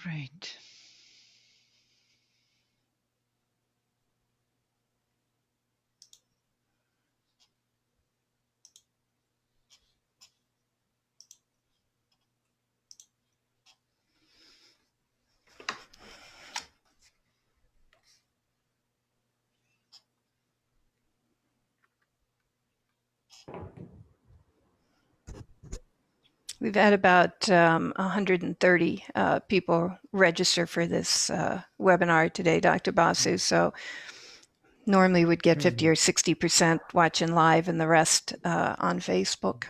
Great. We've had about 130 people register for this webinar today, Dr. Basu. So normally we'd get 50 or 60% watching live and the rest on Facebook.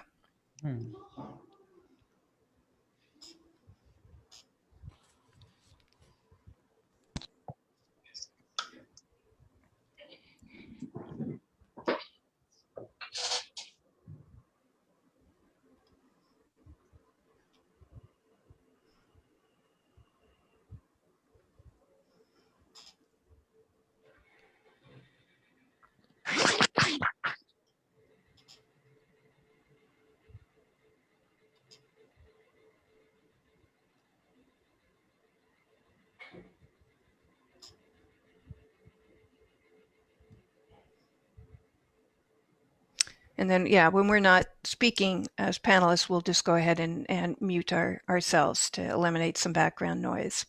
And then, yeah, when we're not speaking as panelists, we'll just go ahead and mute ourselves to eliminate some background noise.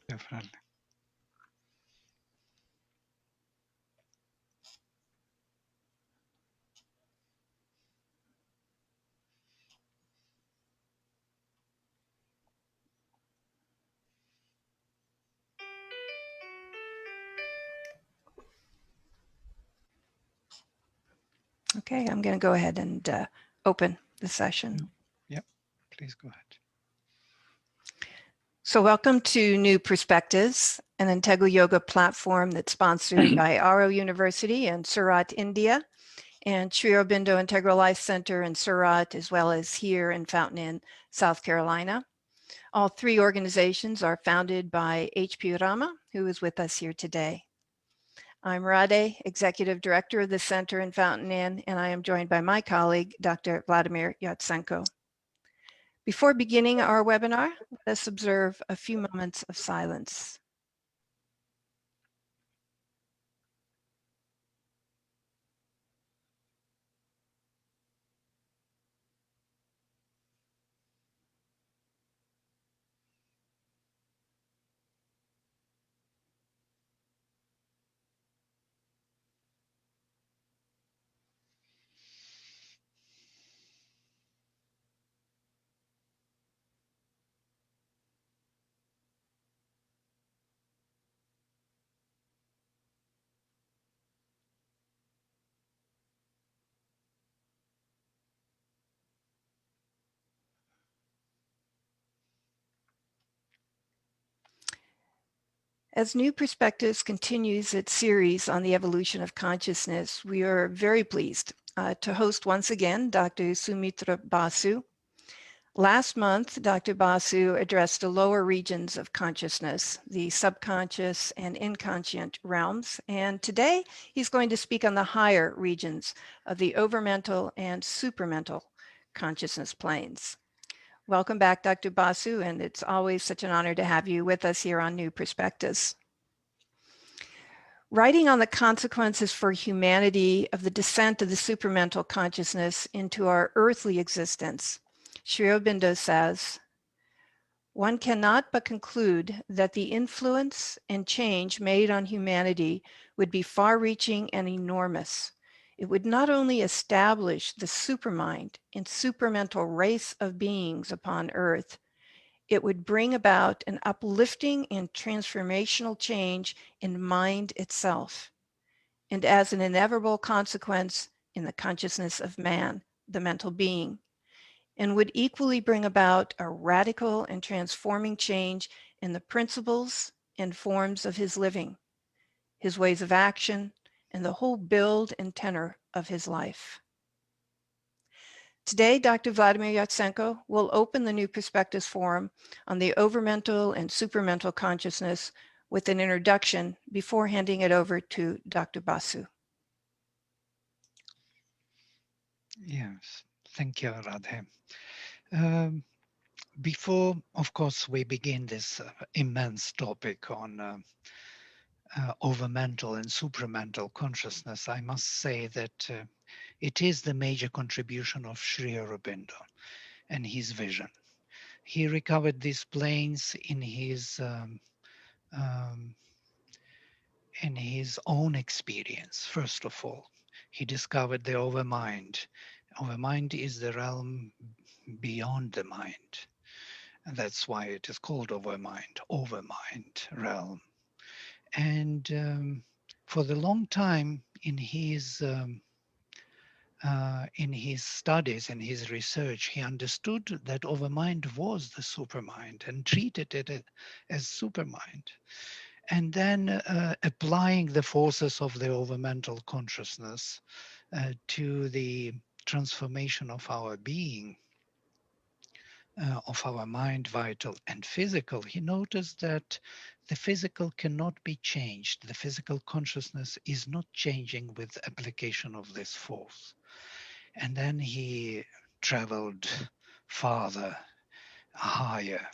Definitely. Okay, I'm going to go ahead and open the session. Yep, please go ahead. So welcome to New Perspectives, an integral yoga platform that's sponsored by Auro University in Surat, India, and Sri Aurobindo Integral Life Center in Surat, as well as here in Fountain Inn, South Carolina. All three organizations are founded by H.P. Rama, who is with us here today. I'm Rade, Executive Director of the Center in Fountain Inn, and I am joined by my colleague, Dr. Vladimir Yatsenko. Before beginning our webinar, let us observe a few moments of silence. As New Perspectives continues its series on the evolution of consciousness, we are very pleased to host once again Dr. Soumitra Basu. Last month, Dr. Basu addressed the lower regions of consciousness, the subconscious and inconscient realms, and today he's going to speak on the higher regions of the overmental and supramental consciousness planes. Welcome back, Dr. Basu, and it's always such an honor to have you with us here on New Perspectives. Writing on the consequences for humanity of the descent of the supramental consciousness into our earthly existence, Sri Aurobindo says, one cannot but conclude that the influence and change made on humanity would be far-reaching and enormous. It would not only establish the supermind and supramental race of beings upon earth, it would bring about an uplifting and transformational change in mind itself, and as an inevitable consequence in the consciousness of man, the mental being, and would equally bring about a radical and transforming change in the principles and forms of his living, his ways of action, and the whole build and tenor of his life. Today, Dr. Vladimir Yatsenko will open the New Perspectives Forum on the overmental and supramental consciousness with an introduction before handing it over to Dr. Basu. Yes, thank you, Radhe. Before, of course, we begin this immense topic on overmental and supramental consciousness, I must say that it is the major contribution of Sri Aurobindo and his vision. He recovered these planes um, in his own experience. First of all, he discovered the overmind. Overmind is the realm beyond the mind. And that's why it is called overmind realm. And for the long time in his studies and his research, he understood that overmind was the supermind and treated it as supermind. And then applying the forces of the overmental consciousness to the transformation of our being, of our mind, vital and physical, he noticed that the physical cannot be changed. The physical consciousness is not changing with application of this force. And then he traveled farther, higher,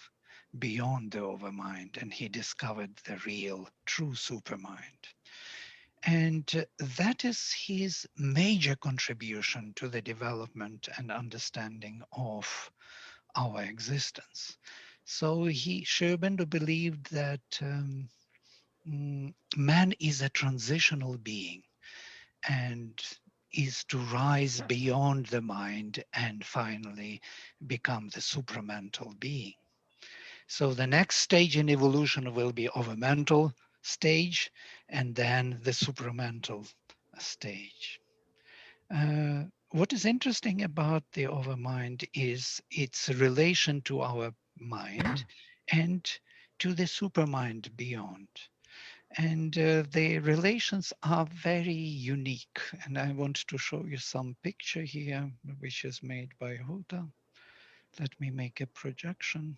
beyond the overmind, and he discovered the real, true supermind. And that is his major contribution to the development and understanding of our existence. So Sri Aurobindo believed that man is a transitional being and is to rise beyond the mind and finally become the supramental being. So the next stage in evolution will be overmental stage and then the supramental stage. What is interesting about the overmind is its relation to our mind and to the supermind beyond. And the relations are very unique. And I want to show you some picture here, which is made by Huda. Let me make a projection.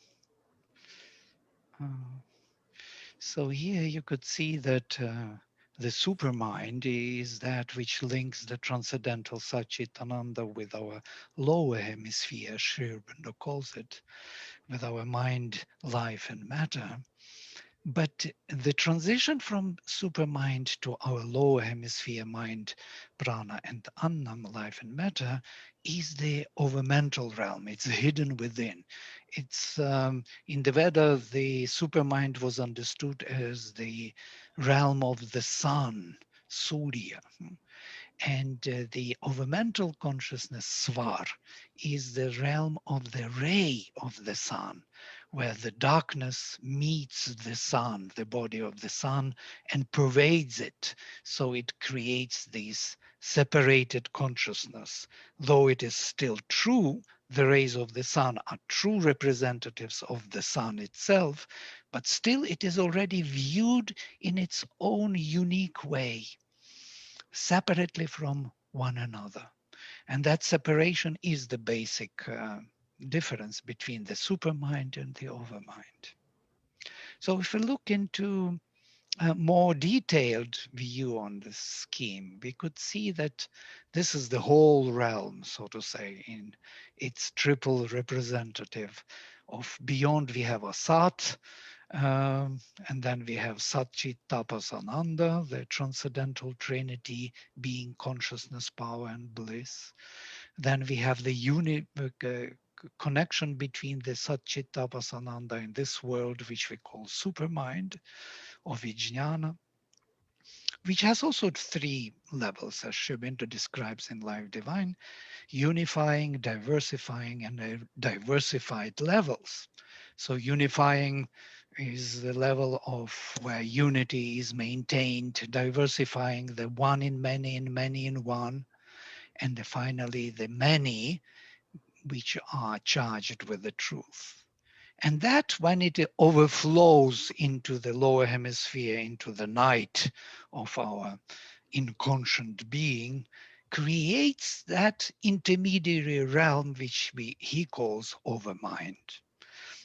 So here you could see that the supermind is that which links the transcendental Satchitananda with our lower hemisphere, Sri Aurobindo calls it, with our mind, life, and matter. But the transition from supermind to our lower hemisphere, mind, prana, and annam, life and matter, is the overmental realm. It's hidden within. It's in the Veda, the supermind was understood as the realm of the sun, Surya. And the overmental consciousness, Svar, is the realm of the ray of the sun, where the darkness meets the sun, the body of the sun, and pervades it. So it creates this separated consciousness. Though it is still true, the rays of the sun are true representatives of the sun itself, but still it is already viewed in its own unique way, separately from one another. And that separation is the basic difference between the supermind and the overmind. So if we look into a more detailed view on this scheme, we could see that this is the whole realm, so to say, in its triple representative of beyond we have Asat, and then we have Satchit Tapas Ananda, the transcendental trinity, being, consciousness, power, and bliss. Then we have the connection between the Satchit Tapas Ananda in this world, which we call supermind or Vijnana, which has also three levels, as Sri Aurobindo describes in Life Divine: unifying, diversifying, and diversified levels. So unifying is the level of where unity is maintained, diversifying the one in many and many in one, and finally the many which are charged with the truth. And that when it overflows into the lower hemisphere, into the night of our inconscient being, creates that intermediary realm which he calls overmind.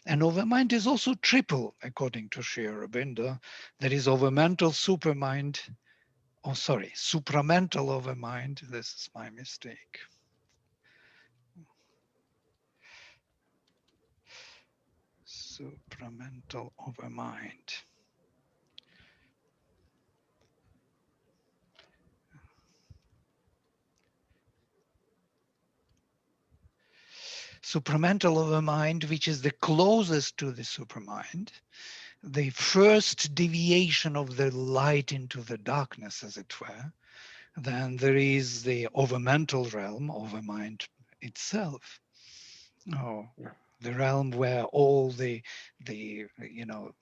And overmind is also triple, according to Sri Aurobindo. There is overmental supermind, supramental overmind. This is my mistake. Supramental overmind. Supramental overmind, which is the closest to the supermind, the first deviation of the light into the darkness, as it were. Then there is the overmental realm, overmind itself. Oh, the realm where all the you know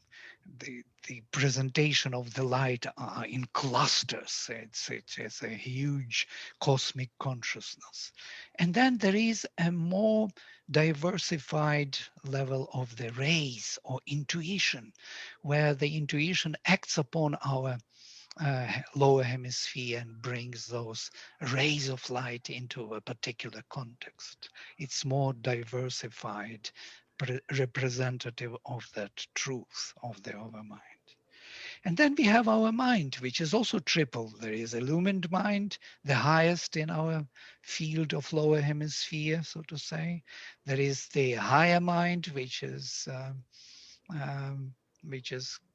the presentation of the light are in clusters. It's a huge cosmic consciousness. And then there is a more diversified level of the rays or intuition, where the intuition acts upon our lower hemisphere and brings those rays of light into a particular context. It's more diversified, representative of that truth of the overmind. And then we have our mind, which is also triple. There is illumined mind, the highest in our field of lower hemisphere, so to say. There is the higher mind, which is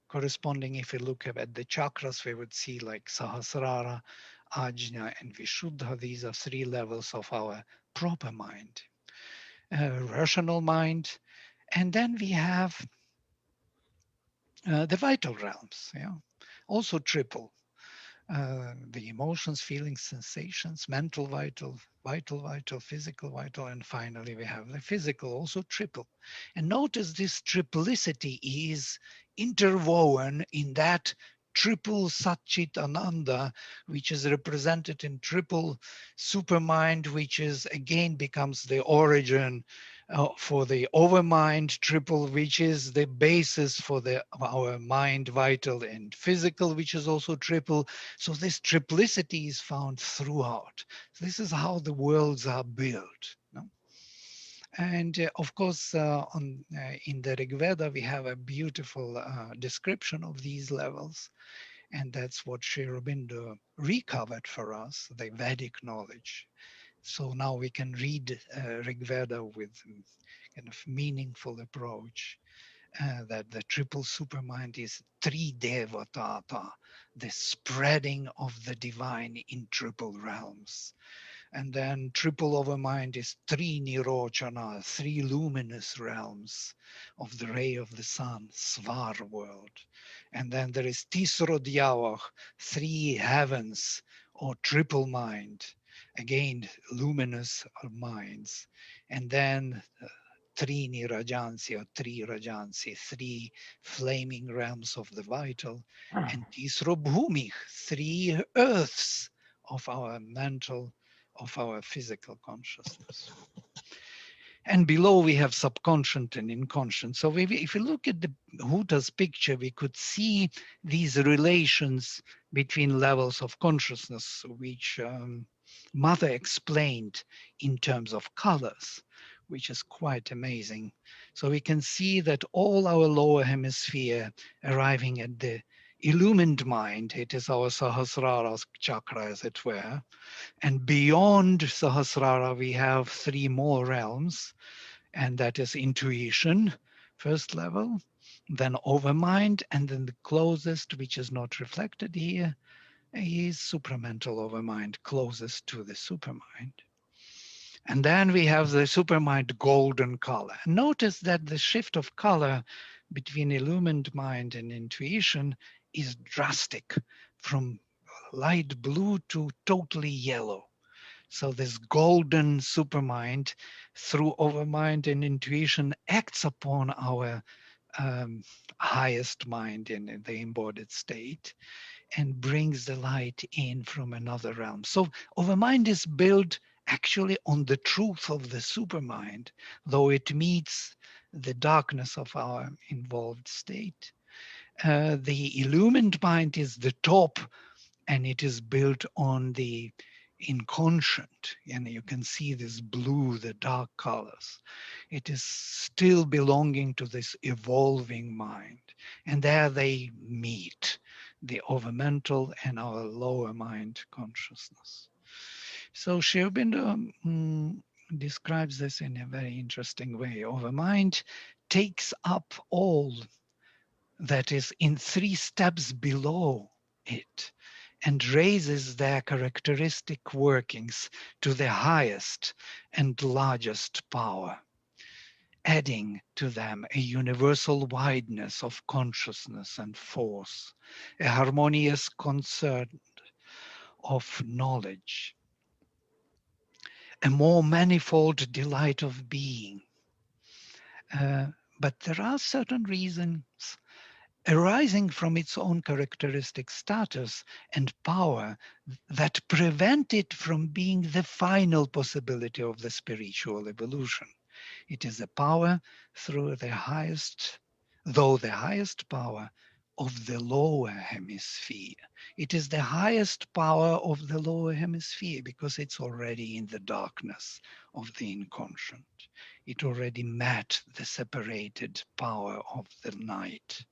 corresponding. If we look at the chakras, we would see like Sahasrara, Ajna, and Vishuddha. These are three levels of our proper mind, rational mind. And then we have the vital realms, yeah, also triple. The emotions, feelings, sensations, mental vital, physical vital, and finally we have the physical, also triple. And notice this triplicity is interwoven in that triple Satchit Ananda, which is represented in triple supermind, which is again becomes the origin for the overmind triple, which is the basis for our mind, vital and physical, which is also triple. So this triplicity is found throughout. This is how the worlds are built. No? And of course, in the Rig Veda, we have a beautiful description of these levels. And that's what Sri Aurobindo recovered for us, the Vedic knowledge. So now we can read Rig Veda with kind of meaningful approach. That the triple supermind is Tri Devatata, the spreading of the divine in triple realms. And then triple overmind is Tri Nirochana, three luminous realms of the ray of the sun, Svar world. And then there is Tisro Dyawach, three heavens or triple mind, again luminous minds. And then Trini Rajansi or Tri Rajansi, three flaming realms of the vital, and Tisro Bhumich, three earths of our mental, of our physical consciousness. And below we have subconscious and inconscious. So if we look at the Huta's picture, we could see these relations between levels of consciousness, which Mother explained in terms of colors, which is quite amazing. So we can see that all our lower hemisphere arriving at the illumined mind, it is our Sahasrara chakra, as it were. And beyond Sahasrara, we have three more realms, and that is intuition, first level, then overmind, and then the closest, which is not reflected here, is supramental overmind, closest to the supermind. And then we have the supermind golden color. Notice that the shift of color between illumined mind and intuition is drastic, from light blue to totally yellow. So this golden supermind through overmind and intuition acts upon our highest mind in the embodied state and brings the light in from another realm. So overmind is built actually on the truth of the supermind, though it meets the darkness of our involved state. The illumined mind is the top, and it is built on the inconscient, and you can see this blue, the dark colors. It is still belonging to this evolving mind, and there they meet, the overmental and our lower mind consciousness. So Sri Aurobindo describes this in a very interesting way. Overmind takes up all that is in 3 steps below it and raises their characteristic workings to the highest and largest power, adding to them a universal wideness of consciousness and force, a harmonious concert of knowledge, a more manifold delight of being. But there are certain reasons arising from its own characteristic status and power that prevent it from being the final possibility of the spiritual evolution. It is a power through the highest, though the highest power of the lower hemisphere. It is the highest power of the lower hemisphere because it's already in the darkness of the inconscient. It already met the separated power of the night.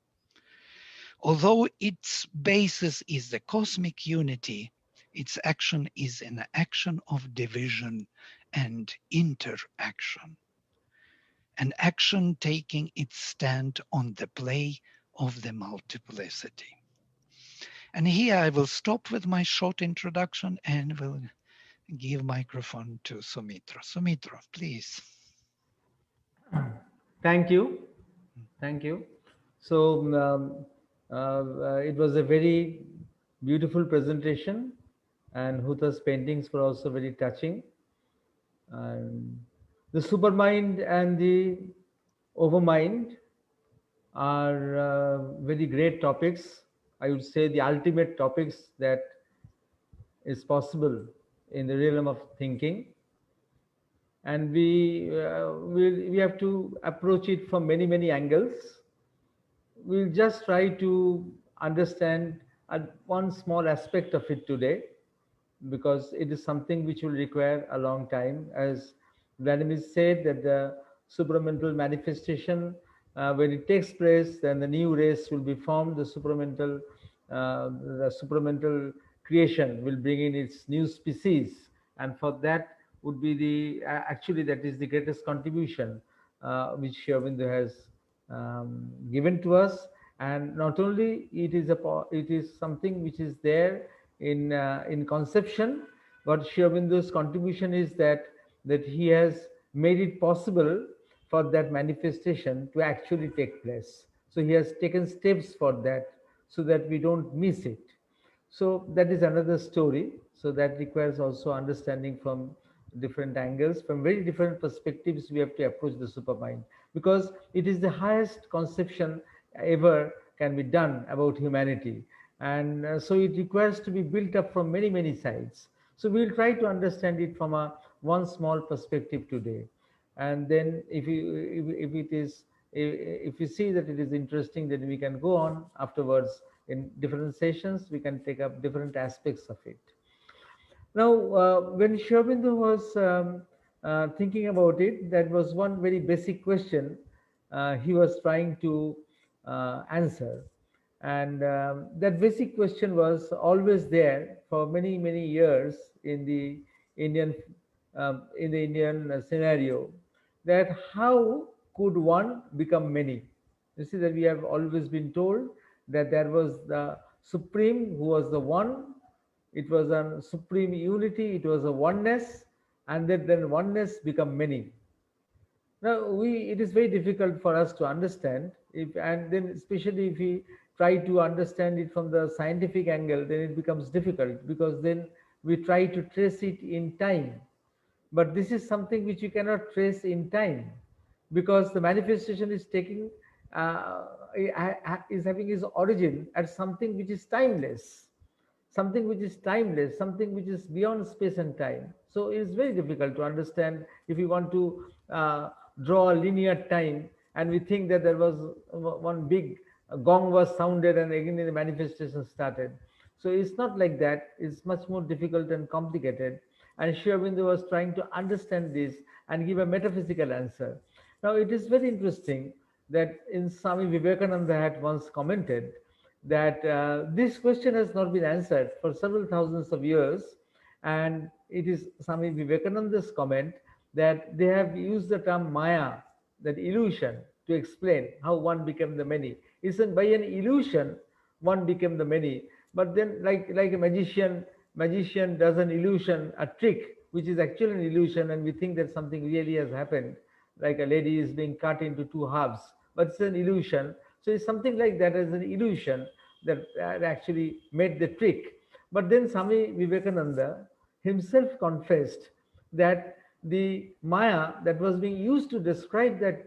Although its basis is the cosmic unity, its action is an action of division and interaction, an action taking its stand on the play of the multiplicity. And here I will stop with my short introduction and will give microphone to Soumitra. Soumitra, please. Thank you. Thank you. So it was a very beautiful presentation, and Huta's paintings were also very touching. And the supermind and the overmind are very great topics. I would say the ultimate topics that is possible in the realm of thinking, and we have to approach it from many angles. We'll just try to understand one small aspect of it today, because it is something which will require a long time. As Vladimir said, that the supramental manifestation, when it takes place, then the new race will be formed. The supramental creation will bring in its new species, and for that would be the actually that is the greatest contribution which Aurobindo has given to us. And not only it is something which is there in conception, but Aurobindo's contribution is that he has made it possible for that manifestation to actually take place. So he has taken steps for that, so that we don't miss it. So that is another story. So that requires also understanding from different angles, from very different perspectives. We have to approach the supermind, because it is the highest conception ever can be done about humanity. And so it requires to be built up from many sides. So we'll try to understand it from one small perspective today. And then if we see that it is interesting, then we can go on afterwards in different sessions. We can take up different aspects of it. Now, when Aurobindo was thinking about it, that was one very basic question he was trying to answer. And that basic question was always there for many years in the Indian scenario, that how could one become many? You see that we have always been told that there was the Supreme who was the one. It was a supreme unity, it was a oneness, and that then oneness become many. Now it is very difficult for us to understand, and then especially if we try to understand it from the scientific angle, then it becomes difficult, because then we try to trace it in time. But this is something which you cannot trace in time, because the manifestation is is having its origin at something which is timeless, something which is beyond space and time. So it is very difficult to understand if you want to draw a linear time, and we think that there was one big gong was sounded and again the manifestation started. So it's not like that. It's much more difficult and complicated. And Aurobindo was trying to understand this and give a metaphysical answer. Now it is very interesting that in Swami Vivekananda had once commented that this question has not been answered for several thousands of years, and it is Swami Vivekananda's comment that they have used the term Maya, that illusion, to explain how one became the many. It's by an illusion one became the many. But then, like a magician does an illusion, a trick, which is actually an illusion, and we think that something really has happened, like a lady is being cut into two halves, but it's an illusion. So it's something like that as an illusion that actually made the trick. But then Swami Vivekananda himself confessed that the Maya that was being used to describe that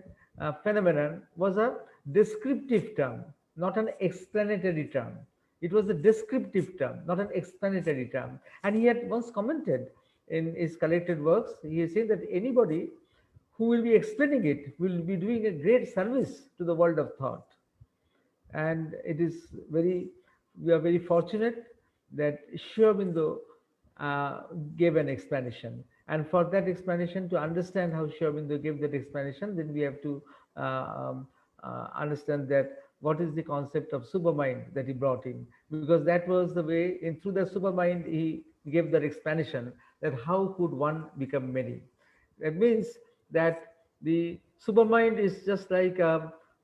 phenomenon was a descriptive term, not an explanatory term. It was a descriptive term, not an explanatory term. And he had once commented in his collected works, he is saying that anybody who will be explaining it will be doing a great service to the world of thought. And it is we are very fortunate that Sri Aurobindo gave an explanation. And for that explanation, to understand how Sri Aurobindo gave that explanation, then we have to understand that what is the concept of supermind that he brought in, because that was the way in through the supermind he gave that explanation, that how could one become many. That means that the supermind is just like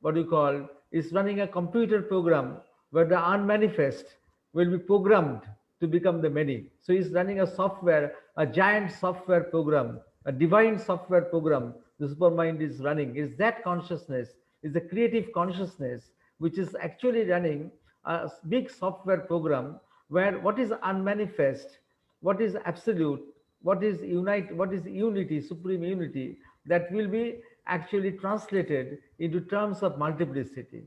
what you call is running a computer program where the unmanifest will be programmed to become the many. So he's running a software, a giant software program, a divine software program. The supermind is running. Is that consciousness? Is the creative consciousness, which is actually running a big software program where what is unmanifest, what is absolute, what is unity, supreme unity, that will be actually translated into terms of multiplicity.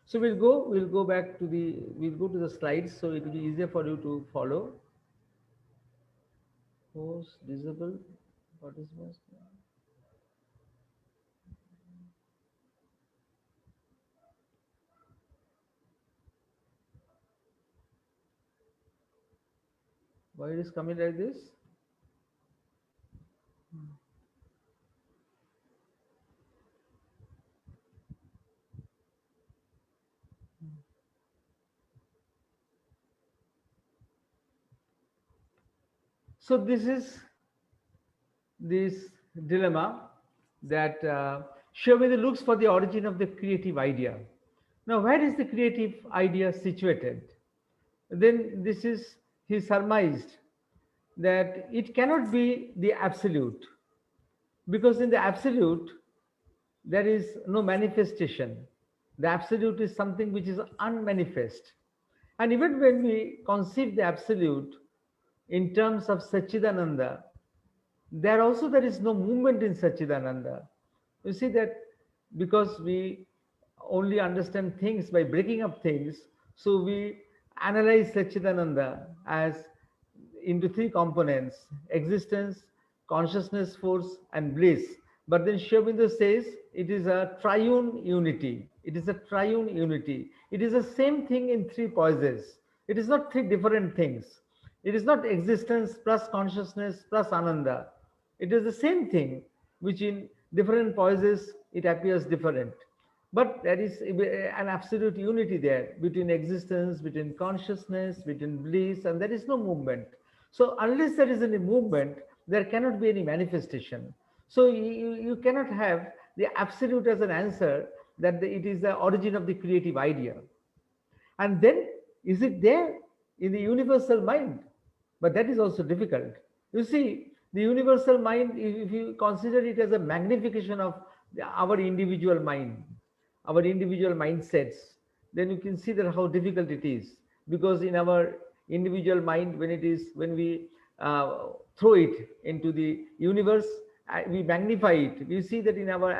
So we'll go to the slides, so it will be easier for you to follow. Post visible participants. Why it is coming like this? So this is this dilemma that Sri Aurobindo looks for the origin of the creative idea. Now, where is the creative idea situated? Then this is, he surmised that it cannot be the absolute, because in the absolute there is no manifestation. The absolute is something which is unmanifest. And even when we conceive the absolute in terms of Satchidananda, there is no movement in Satchidananda. You see that because we only understand things by breaking up things, so we analyze Satchidananda as into three components: existence, consciousness force, and bliss. But then Sri Aurobindo says it is a triune unity. It is a triune unity. It is the same thing in three poises. It is not three different things. It is not existence plus consciousness plus ananda. It is the same thing, which in different poises it appears different. But there is an absolute unity there between existence, between consciousness, between bliss, and there is no movement. So unless there is any movement, there cannot be any manifestation. So you cannot have the absolute as an answer that it is the origin of the creative idea. And then, is it there in the universal mind? But that is also difficult. You see, the universal mind, if you consider it as a magnification of our individual mind, our individual mindsets, then you can see that how difficult it is. Because in our individual mind, when we throw it into the universe, we magnify it. We see that in our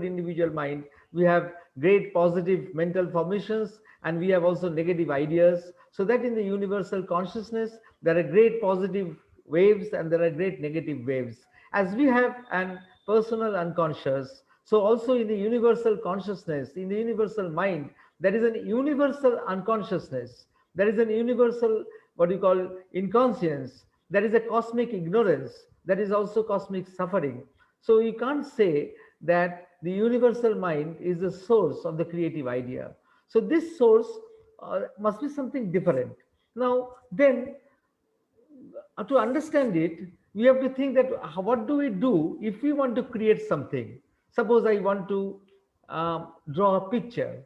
individual mind, we have great positive mental formations, and we have also negative ideas. So that in the universal consciousness, there are great positive waves and there are great negative waves. As we have an personal unconscious, so also in the universal consciousness, in the universal mind, there is an universal unconsciousness. There is an universal, what you call, inconscience. There is a cosmic ignorance. There is also cosmic suffering. So you can't say that the universal mind is the source of the creative idea. So this source must be something different. Now, then, to understand it, we have to think that what do we do if we want to create something? Suppose I want to draw a picture.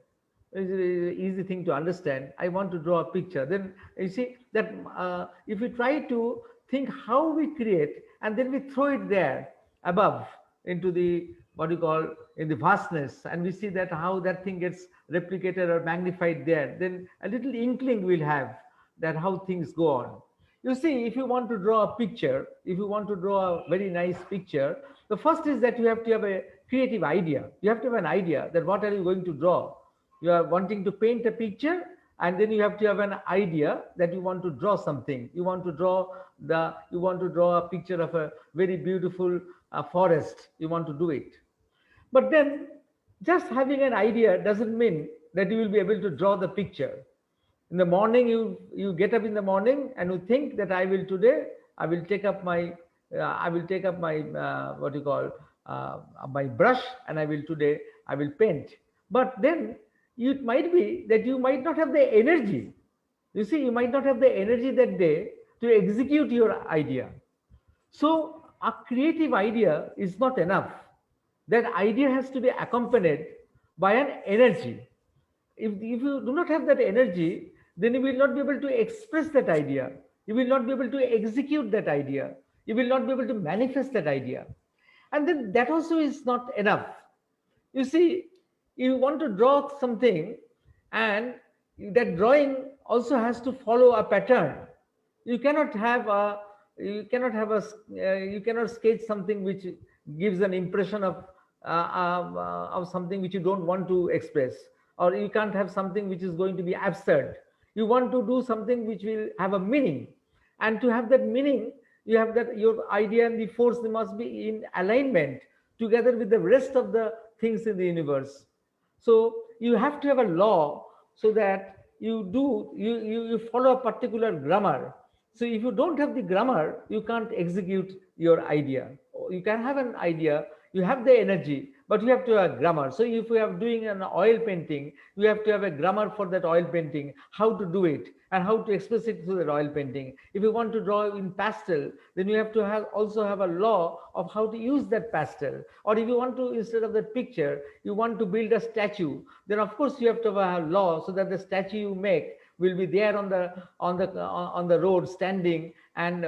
It's an easy thing to understand. I want to draw a picture. Then you see that if we try to think how we create and then we throw it there above into the what you call in the vastness, and we see that how that thing gets replicated or magnified there, then a little inkling we'll have that how things go on. You see, if you want to draw a picture, if you want to draw a very nice picture, the first is that you have to have a creative idea. You have to have an idea that what are you going to draw. You are wanting to paint a picture, and then you have to have an idea that you want to draw something. You want to draw a picture of a very beautiful forest. You want to do it. But then just having an idea doesn't mean that you will be able to draw the picture. In the morning, you get up in the morning and you think that I will take up my what you call my brush, and I will paint. But then it might be that you might not have the energy. You see, you might not have the energy that day to execute your idea. So a creative idea is not enough. That idea has to be accompanied by an energy. If you do not have that energy, then you will not be able to express that idea. You will not be able to execute that idea. You will not be able to manifest that idea. And then that also is not enough. You see, you want to draw something, and that drawing also has to follow a pattern. You cannot sketch something which gives an impression of something which you don't want to express, or you can't have something which is going to be absurd. You want to do something which will have a meaning, and to have that meaning, you have that your idea and the force, they must be in alignment together with the rest of the things in the universe. So you have to have a law, so that you follow a particular grammar. So if you don't have the grammar, you can't execute your idea. You can have an idea, you have the energy, but you have to have a grammar. So if you are doing an oil painting, you have to have a grammar for that oil painting, how to do it and how to express it through that oil painting. If you want to draw in pastel, then you have to also have a law of how to use that pastel. Or if you want to, instead of that picture, you want to build a statue, then of course you have to have a law, so that the statue you make will be there on the road, standing and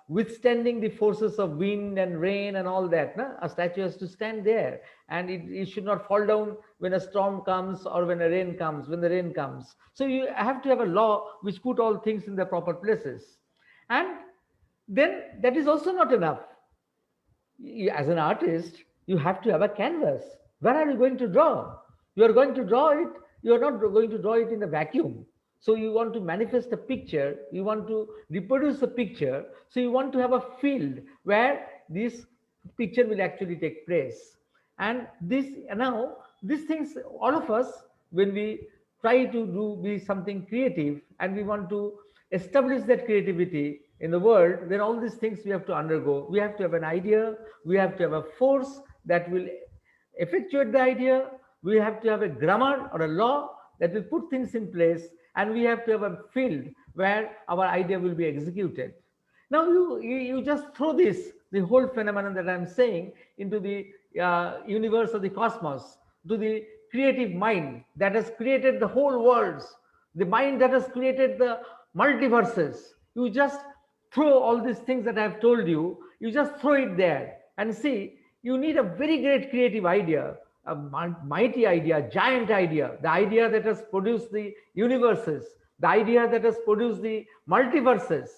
withstanding the forces of wind and rain and all that. No? A statue has to stand there, and it should not fall down when a storm comes or when the rain comes. So you have to have a law which put all things in the proper places. And then that is also not enough. As an artist, you have to have a canvas. Where are you going to draw? You are going to draw it. You are not going to draw it in a vacuum. So you want to manifest a picture, you want to reproduce a picture, so you want to have a field where this picture will actually take place. And these things, all of us, when we try to be something creative and we want to establish that creativity in the world, then all these things we have to undergo. We have to have an idea, we have to have a force that will effectuate the idea, we have to have a grammar or a law that will put things in place, and we have to have a field where our idea will be executed. Now you just throw the whole phenomenon that I'm saying into the universe of the cosmos, to the creative mind that has created the whole worlds, the mind that has created the multiverses. You just throw all these things that I've told you, you just throw it there and see, you need a very great creative idea, a mighty idea, giant idea, the idea that has produced the universes, the idea that has produced the multiverses,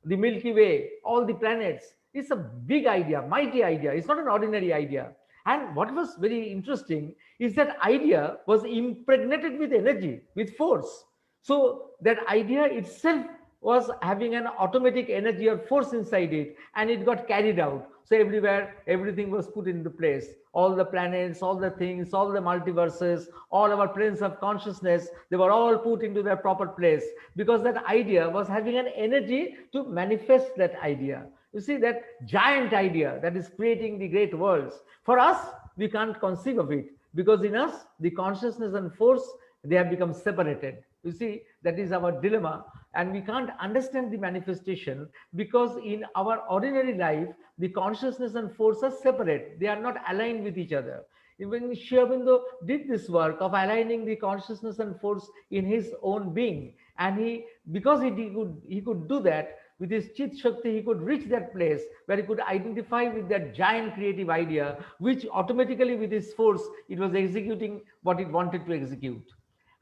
the Milky Way, all the planets. It's a big idea, mighty idea. It's not an ordinary idea. And what was very interesting is that idea was impregnated with energy, with force. So that idea itself was having an automatic energy or force inside it, and it got carried out. So everywhere, everything was put into place. All the planets, all the things, all the multiverses, all our planes of consciousness, they were all put into their proper place, because that idea was having an energy to manifest that idea. You see, that giant idea that is creating the great worlds. For us, we can't conceive of it, because in us, the consciousness and force, they have become separated. You see, that is our dilemma, and we can't understand the manifestation, because in our ordinary life, the consciousness and force are separate. They are not aligned with each other. When Sri Aurobindo did this work of aligning the consciousness and force in his own being, and because he could do that with his Chit Shakti, he could reach that place where he could identify with that giant creative idea, which automatically with his force, it was executing what it wanted to execute.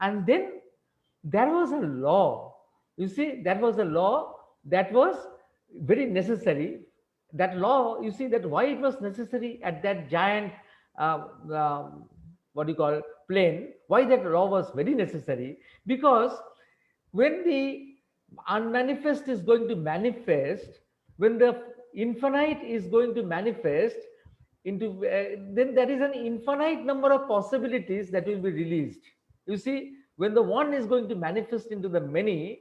And then there was a law. You see, that was a law that was very necessary. That law, you see, that why it was necessary at that giant, uh, what do you call, plane, why that law was very necessary, because when the unmanifest is going to manifest, when the infinite is going to manifest into, then there is an infinite number of possibilities that will be released. You see, when the one is going to manifest into the many,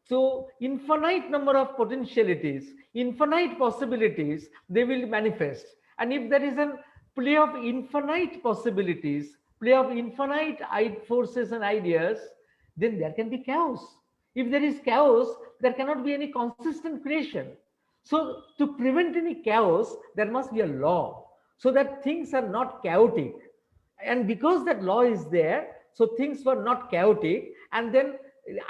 so infinite number of potentialities, infinite possibilities, they will manifest. And if there is a play of infinite possibilities, play of infinite forces and ideas, then there can be chaos. If there is chaos, there cannot be any consistent creation. So to prevent any chaos, there must be a law so that things are not chaotic. And because that law is there, so things were not chaotic, and then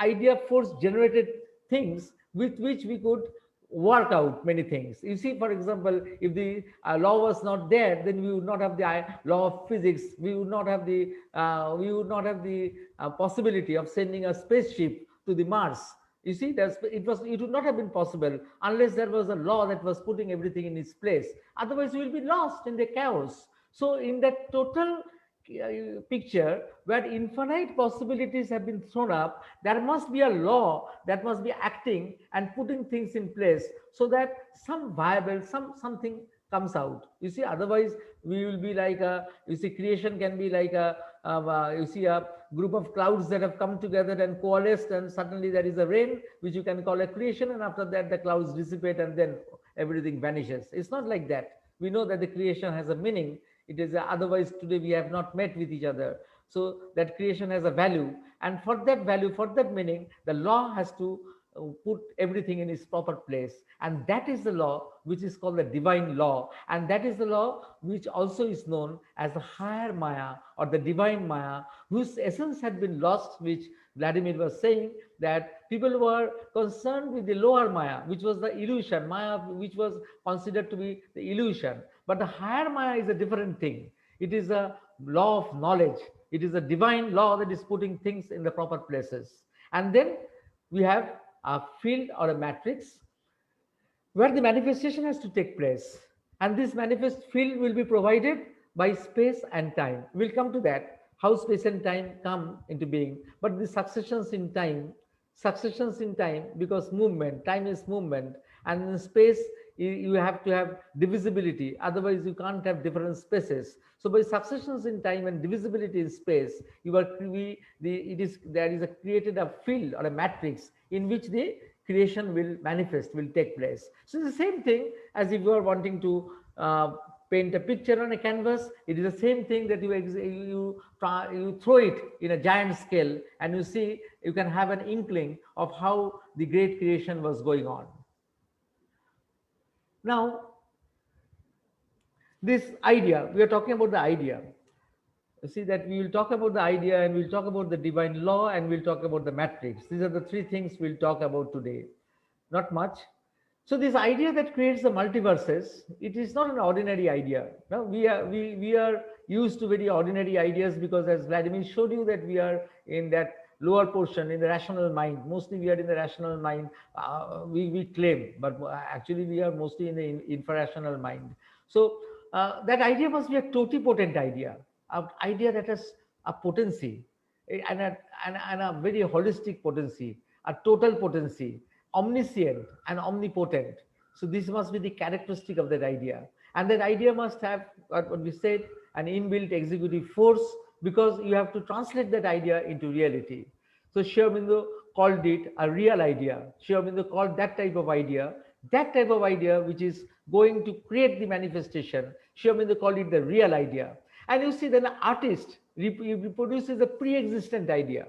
idea force generated things with which we could work out many things. You see, for example, if the law was not there, then we would not have the law of physics. We would not have the possibility of sending a spaceship to the Mars. You see, it would not have been possible unless there was a law that was putting everything in its place. Otherwise, we will be lost in the chaos. So in that total picture where infinite possibilities have been thrown up, there must be a law that must be acting and putting things in place so that some viable, something comes out. You see, otherwise we will be like creation can be like a group of clouds that have come together and coalesced, and suddenly there is a rain, which you can call a creation, and after that the clouds dissipate and then everything vanishes. It's not like that. We know that the creation has a meaning. It is otherwise today we have not met with each other. So that creation has a value, and for that value, for that meaning, the law has to put everything in its proper place, and that is the law which is called the divine law, and that is the law which also is known as the higher Maya or the divine Maya, whose essence had been lost, which Vladimir was saying that people were concerned with the lower Maya, which was the illusion, Maya which was considered to be the illusion. But the higher Maya is a different thing. It is a law of knowledge. It is a divine law that is putting things in the proper places. And then we have a field or a matrix where the manifestation has to take place. And this manifest field will be provided by space and time. We'll come to that, how space and time come into being. But the successions in time, because movement, time is movement, and in space, you have to have divisibility. Otherwise, you can't have different spaces. So by successions in time and divisibility in space, there is created a field or a matrix in which the creation will manifest, will take place. So it's the same thing as if you are wanting to paint a picture on a canvas. It is the same thing that you throw it in a giant scale, and you see, you can have an inkling of how the great creation was going on. Now, this idea, we are talking about the idea. You see that we will talk about the idea, and we'll talk about the divine law, and we'll talk about the matrix. These are the three things we'll talk about today. Not much. So this idea that creates the multiverses, it is not an ordinary idea. No, we are used to very ordinary ideas, because as Vladimir showed you that we are in that lower portion, in the rational mind. Mostly we are in the rational mind, we claim, but actually we are mostly in the infrarational mind. So that idea must be a totipotent idea, an idea that has a potency and a very holistic potency, a total potency, omniscient and omnipotent. So this must be the characteristic of that idea. And that idea must have, what we said, an inbuilt executive force, because you have to translate that idea into reality. So Sri Aurobindo called it a real idea. Sri Aurobindo called that type of idea which is going to create the manifestation, Sri Aurobindo called it the real idea. And you see that an artist reproduces a pre-existent idea.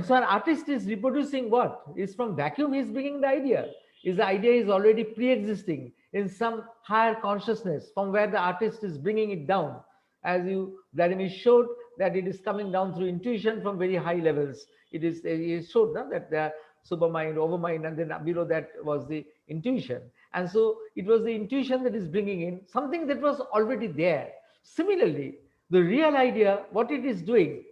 So an artist is reproducing what? Is from vacuum, he's bringing the idea. The idea is already pre-existing in some higher consciousness from where the artist is bringing it down. as Vladimir showed, that it is coming down through intuition from very high levels. It is showed that the supermind, overmind, and then below that was the intuition. And so it was the intuition that is bringing in something that was already there. Similarly, the real idea, what it is doing,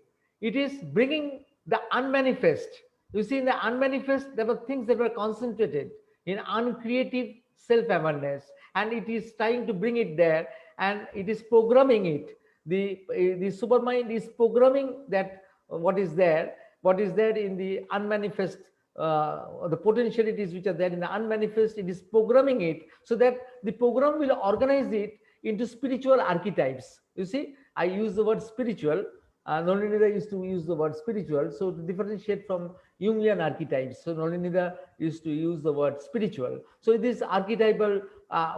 it is bringing the unmanifest. You see, in the unmanifest, there were things that were concentrated in uncreative self-awareness, and it is trying to bring it there, and it is programming it. The supermind is programming that what is there in the unmanifest, the potentialities which are there in the unmanifest. It is programming it so that the program will organize it into spiritual archetypes. You see, I use the word spiritual. Nolinida used to use the word spiritual, so to differentiate from Jungian archetypes. So Nolinida used to use the word spiritual. So it is archetypal,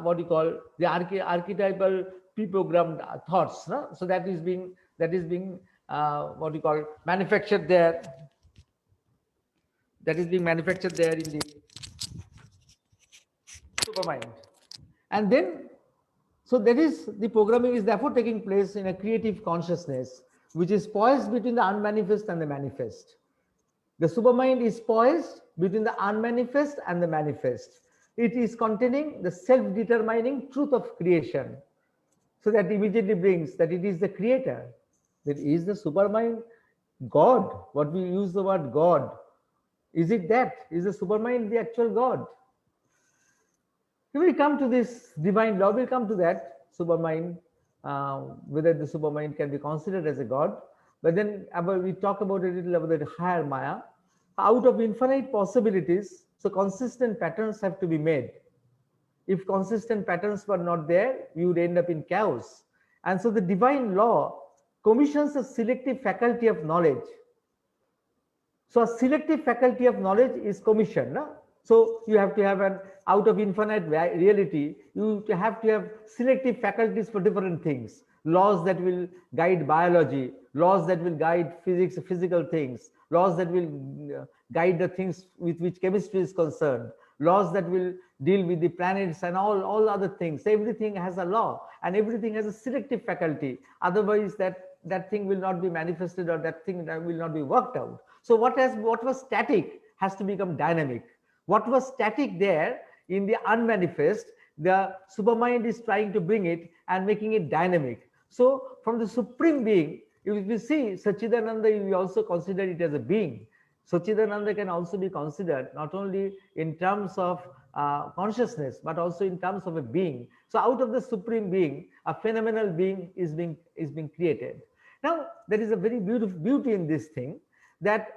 what you call the archetypal pre-programmed thoughts. No? So that is being what you call manufactured there. That is being manufactured there in the supermind, and then. So that is, the programming is therefore taking place in a creative consciousness, which is poised between the unmanifest and the manifest. The supermind is poised between the unmanifest and the manifest. It is containing the self-determining truth of creation. So that immediately brings that it is the creator. That is the supermind God. What we use the word God. Is it that? Is the supermind the actual God? We will come to this divine law, we'll come to that supermind, whether the supermind can be considered as a god. But then we talk about a little about the higher Maya. Out of infinite possibilities, so consistent patterns have to be made. If consistent patterns were not there, we would end up in chaos. And so the divine law commissions a selective faculty of knowledge. So a selective faculty of knowledge is commissioned. No? So you have to have an out of infinite reality, you have to have selective faculties for different things. Laws that will guide biology, laws that will guide physics, physical things, laws that will guide the things with which chemistry is concerned, laws that will deal with the planets and all other things. Everything has a law and everything has a selective faculty. Otherwise that thing will not be manifested, or that thing will not be worked out. So what was static has to become dynamic. What was static there in the unmanifest, the supermind is trying to bring it and making it dynamic. So from the supreme being, if we see Satchidananda, we also consider it as a being. Satchidananda can also be considered not only in terms of consciousness, but also in terms of a being. So out of the supreme being, a phenomenal being is being created. Now there is a very beautiful beauty in this thing, that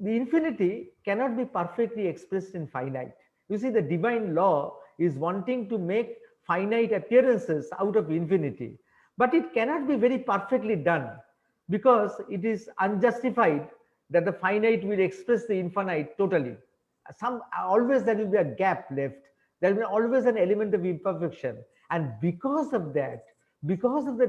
the infinity cannot be perfectly expressed in finite. You see, the divine law is wanting to make finite appearances out of infinity, but it cannot be very perfectly done, because it is unjustified that the finite will express the infinite totally. Always there will be a gap left. There will be always an element of imperfection, and because of that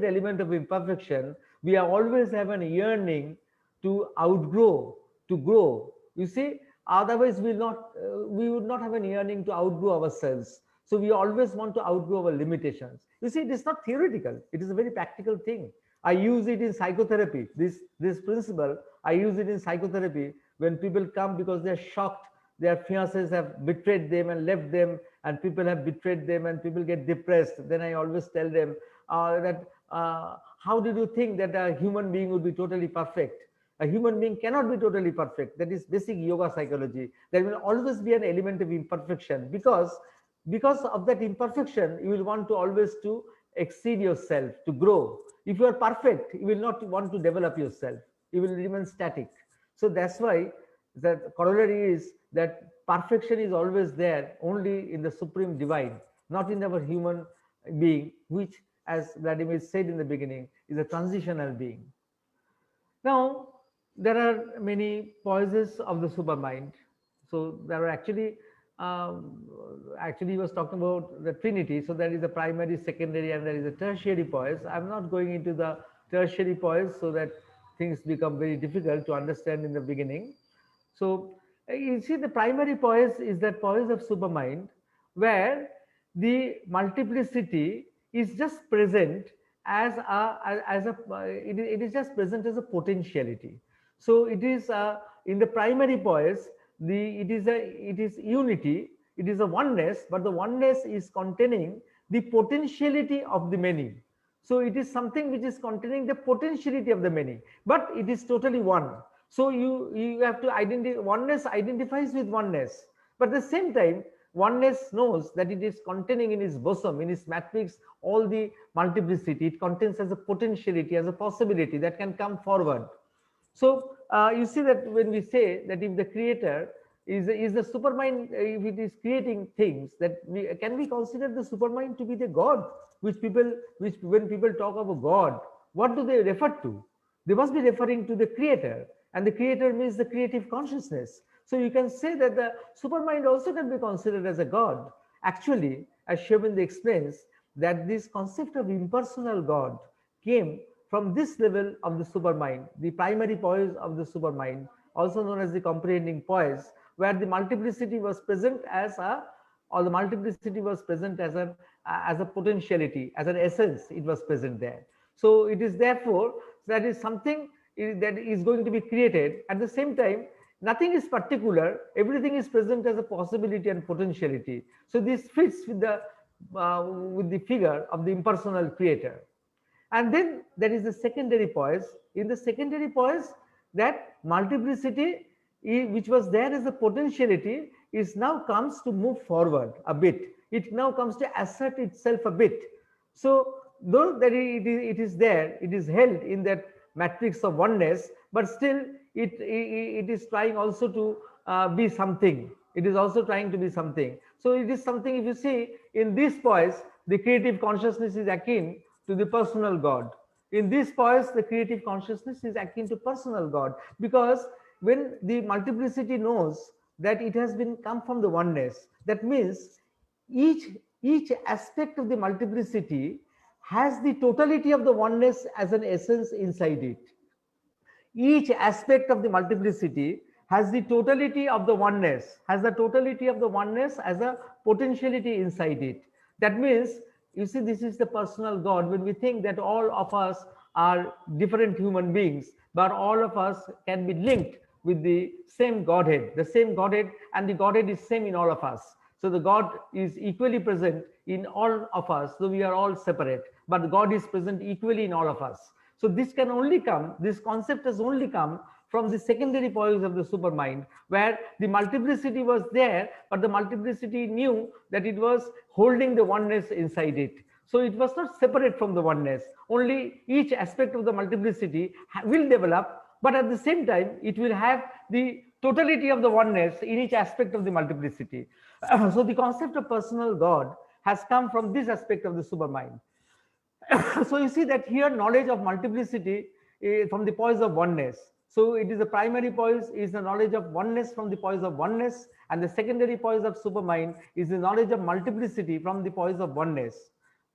element of imperfection, we always have an yearning to outgrow, to grow. You see, otherwise we would not have an yearning to outgrow ourselves. So we always want to outgrow our limitations. You see, it is not theoretical, it is a very practical thing. I use it in psychotherapy. This principle, I use it in psychotherapy when people come because they're shocked, their fiancés have betrayed them and left them, and people have betrayed them, and people get depressed. Then I always tell them how did you think that a human being would be totally perfect? A human being cannot be totally perfect. That is basic yoga psychology. There will always be an element of imperfection, because of that imperfection, you will want to always to exceed yourself, to grow. If you are perfect, you will not want to develop yourself. You will remain static. So that's why the corollary is that perfection is always there only in the supreme divine, not in our human being, which, as Vladimir said in the beginning, is a transitional being. Now, there are many poises of the supermind. So there are actually he was talking about the Trinity. So there is a primary, secondary, and there is a tertiary poise. I'm not going into the tertiary poise so that things become very difficult to understand in the beginning. So you see, the primary poise is that poise of supermind, where the multiplicity is just present as it is just present as a potentiality. So it is in the primary poise, it is unity, it is a oneness, but the oneness is containing the potentiality of the many. So it is something which is containing the potentiality of the many, but it is totally one. So you have to identify, oneness identifies with oneness, but at the same time oneness knows that it is containing in its bosom, in its matrix, all the multiplicity. It contains as a potentiality, as a possibility that can come forward. So you see that when we say that if the creator is the supermind, if it is creating things, that can we consider the supermind to be the God, which when people talk about God, what do they refer to? They must be referring to the creator, and the creator means the creative consciousness. So you can say that the supermind also can be considered as a God. Actually, as Aurobindo explains, that this concept of impersonal God came from this level of the supermind, the primary poise of the supermind, also known as the comprehending poise, where the multiplicity was present as a, or the multiplicity was present as a potentiality, as an essence. It was present there. So it is therefore that is something that is going to be created. At the same time, nothing is particular. Everything is present as a possibility and potentiality. So this fits with the figure of the impersonal creator. And then there is the secondary poise. In the secondary poise, that multiplicity, which was there as a potentiality, is now comes to move forward a bit. It now comes to assert itself a bit. So though that it is there, it is held in that matrix of oneness, but still it is trying also to be something. It is also trying to be something. So it is something, if you see in this poise, the creative consciousness is akin to the personal God. In this poise, the creative consciousness is akin to personal God, because when the multiplicity knows that it has been come from the oneness, that means each aspect of the multiplicity has the totality of the oneness as an essence inside it. Each aspect of the multiplicity has the totality of the oneness, has the totality of the oneness as a potentiality inside it. That means, you see, this is the personal God. When we think that all of us are different human beings, but all of us can be linked with the same Godhead, and the Godhead is same in all of us. So the God is equally present in all of us, though we are all separate, but God is present equally in all of us. So this can only come, this concept has only come from the secondary poise of the supermind, where the multiplicity was there, but the multiplicity knew that it was holding the oneness inside it. So it was not separate from the oneness. Only each aspect of the multiplicity will develop, but at the same time, it will have the totality of the oneness in each aspect of the multiplicity. So the concept of personal God has come from this aspect of the supermind. So you see that here knowledge of multiplicity from the poise of oneness. So it is the primary poise is the knowledge of oneness from the poise of oneness, and the secondary poise of supermind is the knowledge of multiplicity from the poise of oneness.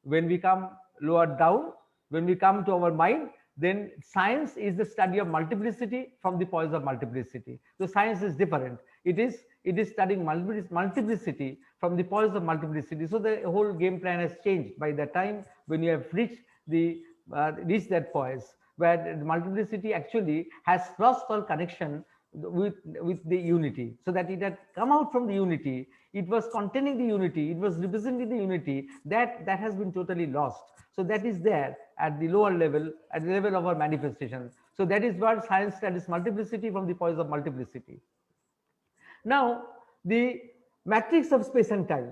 When we come lower down, when we come to our mind, then science is the study of multiplicity from the poise of multiplicity. So science is different. It is studying multiplicity from the poise of multiplicity. So the whole game plan has changed by the time when you have reached that poise, where the multiplicity actually has lost all connection with the unity, so that it had come out from the unity. It was containing the unity, it was representing the unity that has been totally lost. So that is there at the lower level, at the level of our manifestation. So that is what science studies multiplicity from the poise of multiplicity. Now, the matrix of space and time.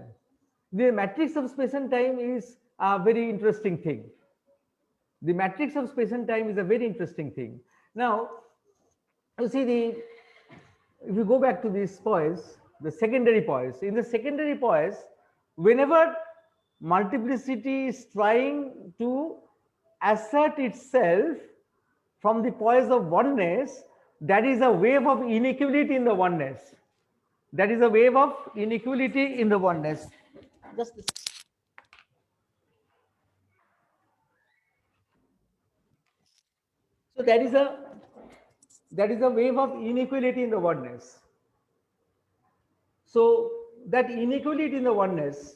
The matrix of space and time is a very interesting thing. The matrix of space and time is a very interesting thing. Now, you see, if you go back to this poise, the secondary poise, in the secondary poise, whenever multiplicity is trying to assert itself from the poise of oneness, that is a wave of inequality in the oneness. That is a wave of inequality in the oneness. Just this. So that is a wave of inequality in the oneness. So that inequality in the oneness,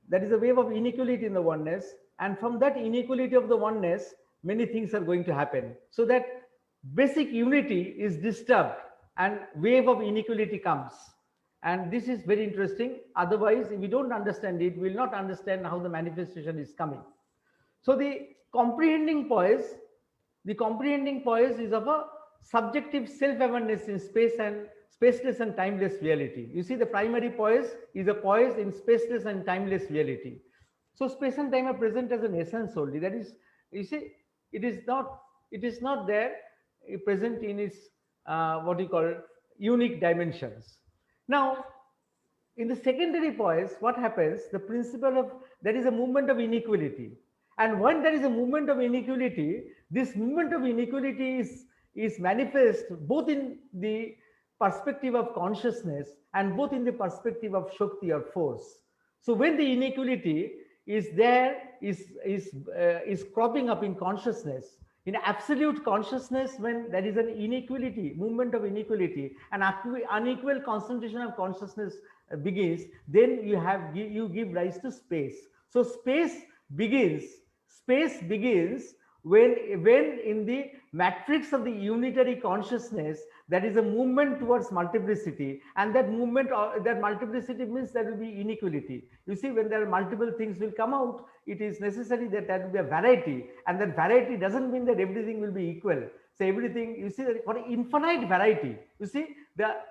that is a wave of inequality in the oneness, and from that inequality of the oneness, many things are going to happen. So that basic unity is disturbed and wave of inequality comes. And this is very interesting. Otherwise, if we don't understand it, we will not understand how the manifestation is coming. So the comprehending poise is of a subjective self-awareness in space and spaceless and timeless reality. You see, the primary poise is a poise in spaceless and timeless reality. So space and time are present as an essence only. That is, you see, it is not there present in its what you call unique dimensions. Now, in the secondary poise, what happens? The principle of there is a movement of inequality, and when there is a movement of inequality, this movement of inequality is manifest both in the perspective of consciousness and both in the perspective of Shakti or force. So when the inequality is there, is cropping up in consciousness, in absolute consciousness, when there is an inequality, movement of inequality, an unequal concentration of consciousness begins, then you give rise to space. So space begins when in the matrix of the unitary consciousness there is a movement towards multiplicity, and that movement, that multiplicity means there will be inequality. You see, when there are multiple things will come out, it is necessary that there will be a variety, and that variety doesn't mean that everything will be equal. So everything, you see, that for infinite variety, you see,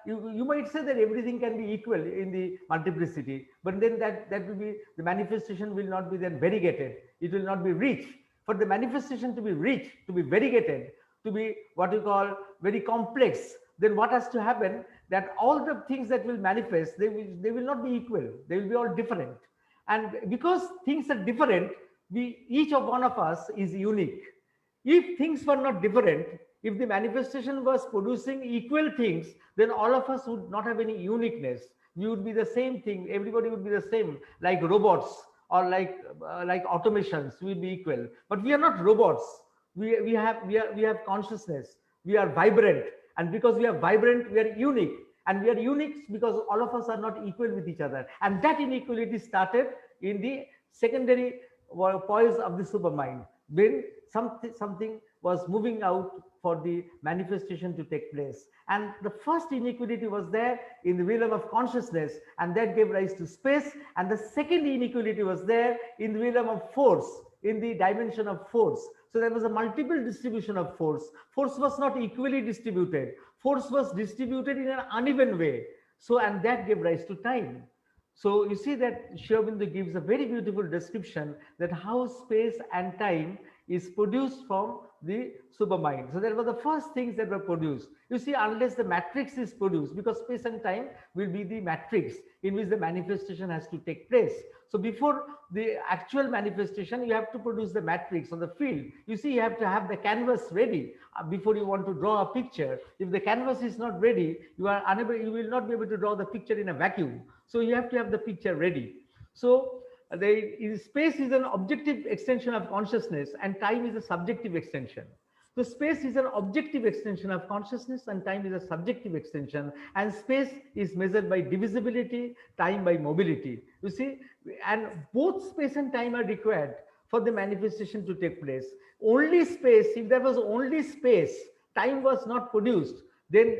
you might say that everything can be equal in the multiplicity, but then that will be, the manifestation will not be then variegated, it will not be rich. For the manifestation to be rich, to be variegated, to be what you call very complex, then what has to happen, that all the things that will manifest, they will not be equal, they will be all different. And because things are different, each of one of us is unique. If things were not different, if the manifestation was producing equal things, then all of us would not have any uniqueness. We would be the same thing, everybody would be the same, like robots or like automations, we will be equal. But we are not robots. We have consciousness. We are vibrant, and because we are vibrant, we are unique. And we are unique because all of us are not equal with each other. And that inequality started in the secondary poise of the supermind, when something was moving out for the manifestation to take place. And the first inequality was there in the realm of consciousness, and that gave rise to space. And the second inequality was there in the realm of force, in the dimension of force. So there was a multiple distribution of force. Force was not equally distributed. Force was distributed in an uneven way. So, and that gave rise to time. So you see that Sri Aurobindo gives a very beautiful description that how space and time is produced from the supermind. So that were the first things that were produced. You see, unless the matrix is produced, because space and time will be the matrix in which the manifestation has to take place. So before the actual manifestation, you have to produce the matrix or the field. You see, you have to have the canvas ready before you want to draw a picture. If the canvas is not ready, you will not be able to draw the picture in a vacuum. So you have to have the picture ready. So space is an objective extension of consciousness, and time is a subjective extension. So space is an objective extension of consciousness, and time is a subjective extension. And space is measured by divisibility, time by mobility. You see, and both space and time are required for the manifestation to take place. Only space, if there was only space, time was not produced, then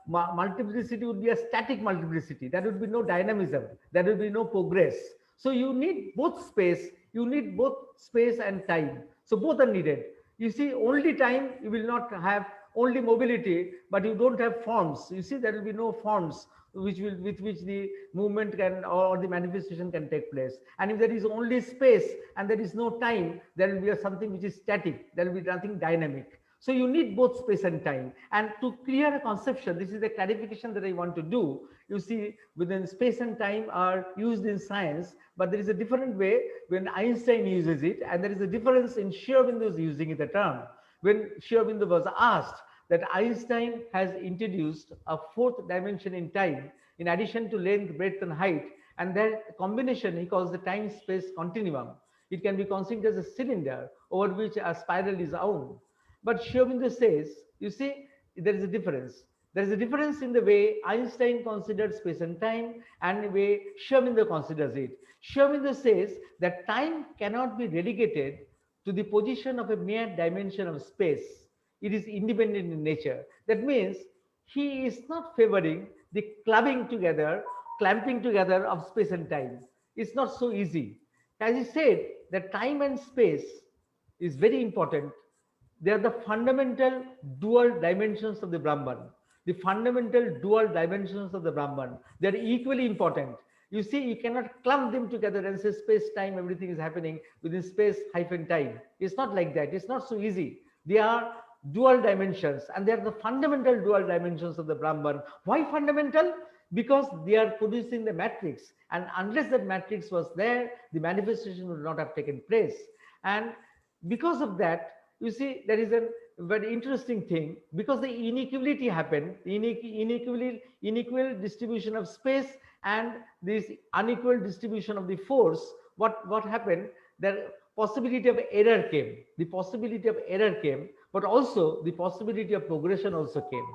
multiplicity would be a static multiplicity. There would be no dynamism, there would be no progress. So you need both space, and time. So both are needed. You see, only time, you will not have only mobility, but you don't have forms. You see, there will be no forms with which the movement can, or the manifestation can take place. And if there is only space and there is no time, there will be something which is static, there will be nothing dynamic. So you need both space and time. And to clear a conception, this is the clarification that I want to do. You see, within space and time are used in science, but there is a different way when Einstein uses it, and there is a difference in Sri Aurobindo's using it, the term. When Sri Aurobindo was asked that Einstein has introduced a fourth dimension in time, in addition to length, breadth, and height, and that combination he calls the time-space continuum. It can be considered as a cylinder over which a spiral is wound. But Sri Aurobindo says, you see, there is a difference. There is a difference in the way Einstein considered space and time and the way Sri Aurobindo considers it. Sri Aurobindo says that time cannot be relegated to the position of a mere dimension of space. It is independent in nature. That means he is not favoring the clamping together of space and time. It's not so easy. As he said, that time and space is very important. They are the fundamental dual dimensions of the Brahman. The fundamental dual dimensions of the Brahman. They are equally important. You see, you cannot clump them together and say space, time, everything is happening within space hyphen time. It's not like that. It's not so easy. They are dual dimensions, and they are the fundamental dual dimensions of the Brahman. Why fundamental? Because they are producing the matrix, and unless that matrix was there, the manifestation would not have taken place. And because of that, you see, there is a very interesting thing, because the inequality happened, the unequal distribution of space and this unequal distribution of the force. What happened? The possibility of error came. The possibility of error came, but also the possibility of progression also came.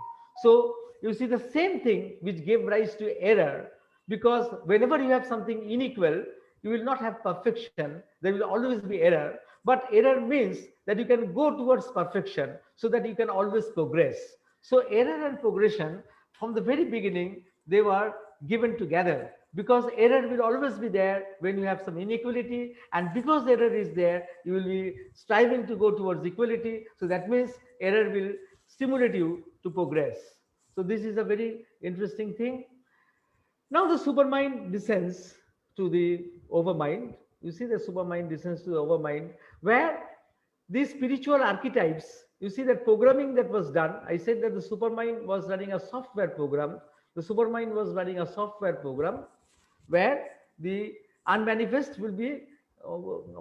So you see, the same thing which gave rise to error, because whenever you have something unequal, you will not have perfection. There will always be error. But error means that you can go towards perfection, so that you can always progress. So error and progression, from the very beginning, they were given together, because error will always be there when you have some inequality, and because error is there, you will be striving to go towards equality. So that means error will stimulate you to progress. So this is a very interesting thing. Now the supermind descends to the overmind. You see, the supermind descends to the overmind, where these spiritual archetypes, you see, that programming that was done. I said that the supermind was running a software program. The supermind was running a software program where the unmanifest will be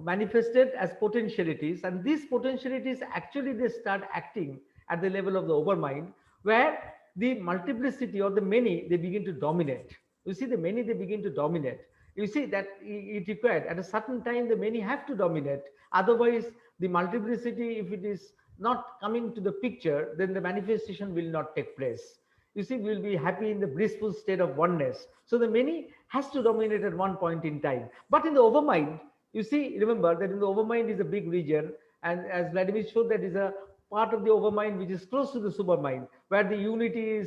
manifested as potentialities, and these potentialities actually they start acting at the level of the overmind, where the multiplicity or the many, they begin to dominate. You see, the many, they begin to dominate. You see that it required at a certain time the many have to dominate. Otherwise, the multiplicity, if it is not coming to the picture, then the manifestation will not take place. You see, we will be happy in the blissful state of oneness. So the many has to dominate at one point in time. But in the overmind, you see, remember that in the overmind is a big region, and as Vladimir showed, that is a part of the overmind which is close to the supermind, where the unity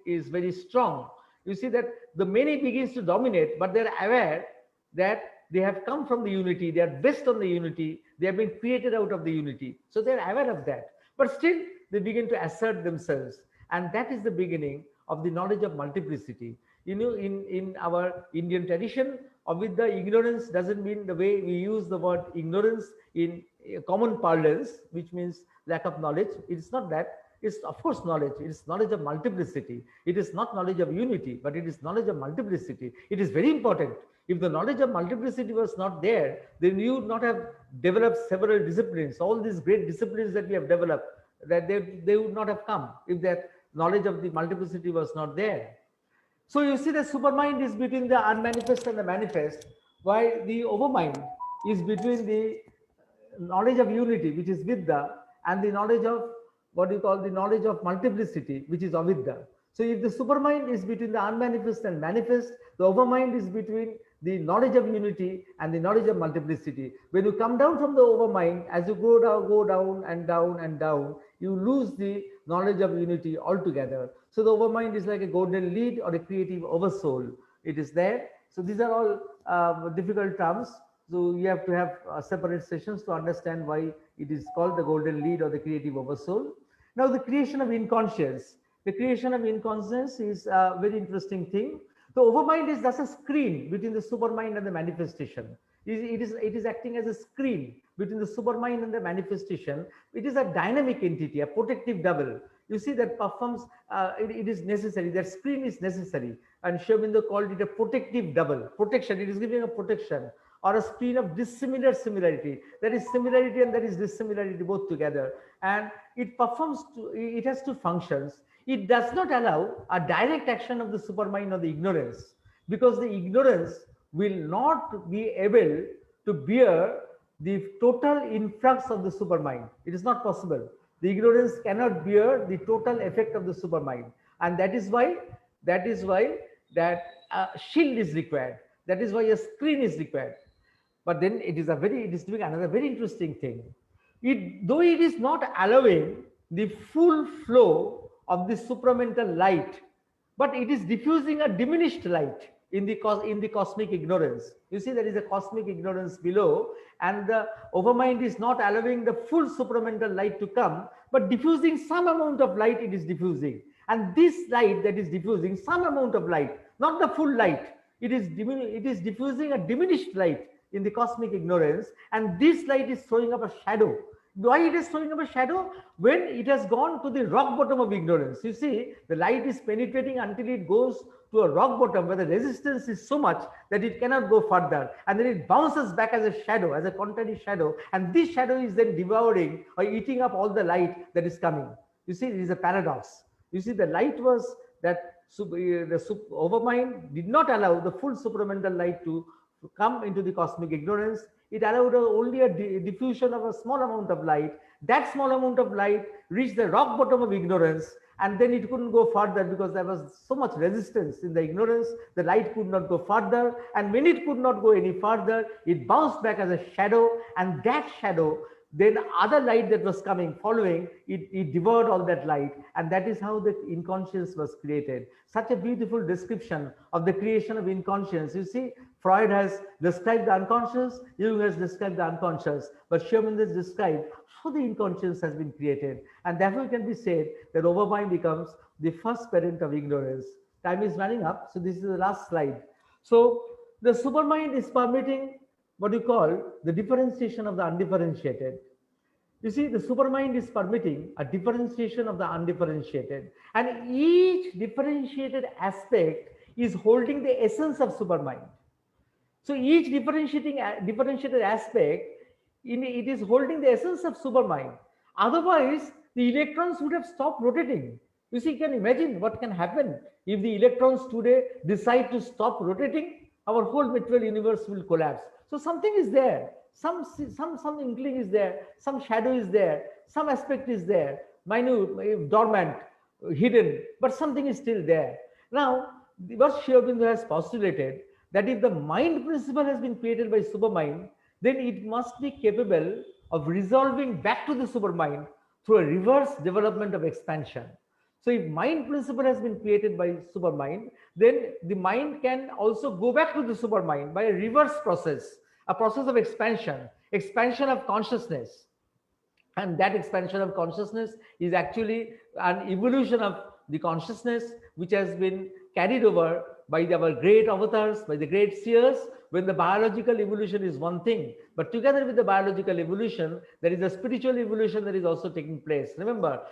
is very strong. You see that the many begins to dominate, but they're aware that they have come from the unity, they are based on the unity, they have been created out of the unity. So they're aware of that. But still, they begin to assert themselves. And that is the beginning of the knowledge of multiplicity. You know, in our Indian tradition, with the ignorance doesn't mean the way we use the word ignorance in common parlance, which means lack of knowledge. It's not that. It's of course knowledge. It's knowledge of multiplicity. It is not knowledge of unity, but it is knowledge of multiplicity. It is very important. If the knowledge of multiplicity was not there, then you would not have developed several disciplines. All these great disciplines that we have developed, that they would not have come if that knowledge of the multiplicity was not there. So you see, the supermind is between the unmanifest and the manifest, while the overmind is between the knowledge of unity, which is Vidya, and the knowledge of what you call the knowledge of multiplicity, which is Avidya. So if the supermind is between the unmanifest and manifest, the overmind is between the knowledge of unity and the knowledge of multiplicity. When you come down from the overmind, as you go down and down and down, you lose the knowledge of unity altogether. So the overmind is like a golden lead or a creative oversoul. It is there. So these are all difficult terms. So you have to have separate sessions to understand why it is called the golden lead or the creative oversoul. Now the creation of inconscience. The creation of inconscience is a very interesting thing. The overmind is thus a screen between the supermind and the manifestation. It is acting as a screen between the supermind and the manifestation. It is a dynamic entity, a protective double. You see that performs, it is necessary, that screen is necessary. And Aurobindo called it a protective double. Protection, it is giving a protection, or a screen of dissimilar similarity. There is similarity and there is dissimilarity both together. And it performs, it has two functions. It does not allow a direct action of the supermind or the ignorance, because the ignorance will not be able to bear the total influx of the supermind. It is not possible. The ignorance cannot bear the total effect of the supermind. And that is why that shield is required. That is why a screen is required. But then it is doing another very interesting thing. Though it is not allowing the full flow of the supramental light, but it is diffusing a diminished light in the cosmic ignorance. You see, there is a cosmic ignorance below, and the overmind is not allowing the full supramental light to come, but diffusing some amount of light. It is diffusing, and this light that is diffusing some amount of light, not the full light, it is diffusing a diminished light in the cosmic ignorance, and this light is throwing up a shadow. Why it is throwing up a shadow? When it has gone to the rock bottom of ignorance. You see, the light is penetrating until it goes to a rock bottom where the resistance is so much that it cannot go further, and then it bounces back as a shadow, as a contrary shadow, and this shadow is then devouring or eating up all the light that is coming. You see, it is a paradox. You see, the light was that the overmind did not allow the full supramental light to come into the cosmic ignorance. It allowed only a diffusion of a small amount of light. That small amount of light reached the rock bottom of ignorance, and then it couldn't go further because there was so much resistance in the ignorance. The light could not go further, and when it could not go any further, it bounced back as a shadow, and that shadow, then other light that was coming following it devoured all that light, and that is how the inconscience was created. Such a beautiful description of the creation of inconscience. You see, Freud has described the unconscious, Jung has described the unconscious, but Sherman has described how the inconscience has been created, and therefore it can be said that overmind becomes the first parent of ignorance. Time is running up, so this is the last slide. So the supermind is permitting what you call the differentiation of the undifferentiated. You see, the supermind is permitting a differentiation of the undifferentiated, and each differentiated aspect is holding the essence of supermind. So each differentiated aspect, it is holding the essence of supermind. Otherwise, the electrons would have stopped rotating. You see, you can imagine what can happen if the electrons today decide to stop rotating. Our whole material universe will collapse. So something is there, some inkling is there, some shadow is there, some aspect is there, minute, dormant, hidden, but something is still there. Now, what Aurobindo has postulated, that if the mind principle has been created by supermind, then it must be capable of resolving back to the supermind through a reverse development of expansion. So if mind principle has been created by supermind, then the mind can also go back to the supermind by a reverse process, a process of expansion of consciousness. And that expansion of consciousness is actually an evolution of the consciousness which has been carried over by our great avatars, by the great seers, when the biological evolution is one thing. But together with the biological evolution, there is a spiritual evolution that is also taking place. Remember,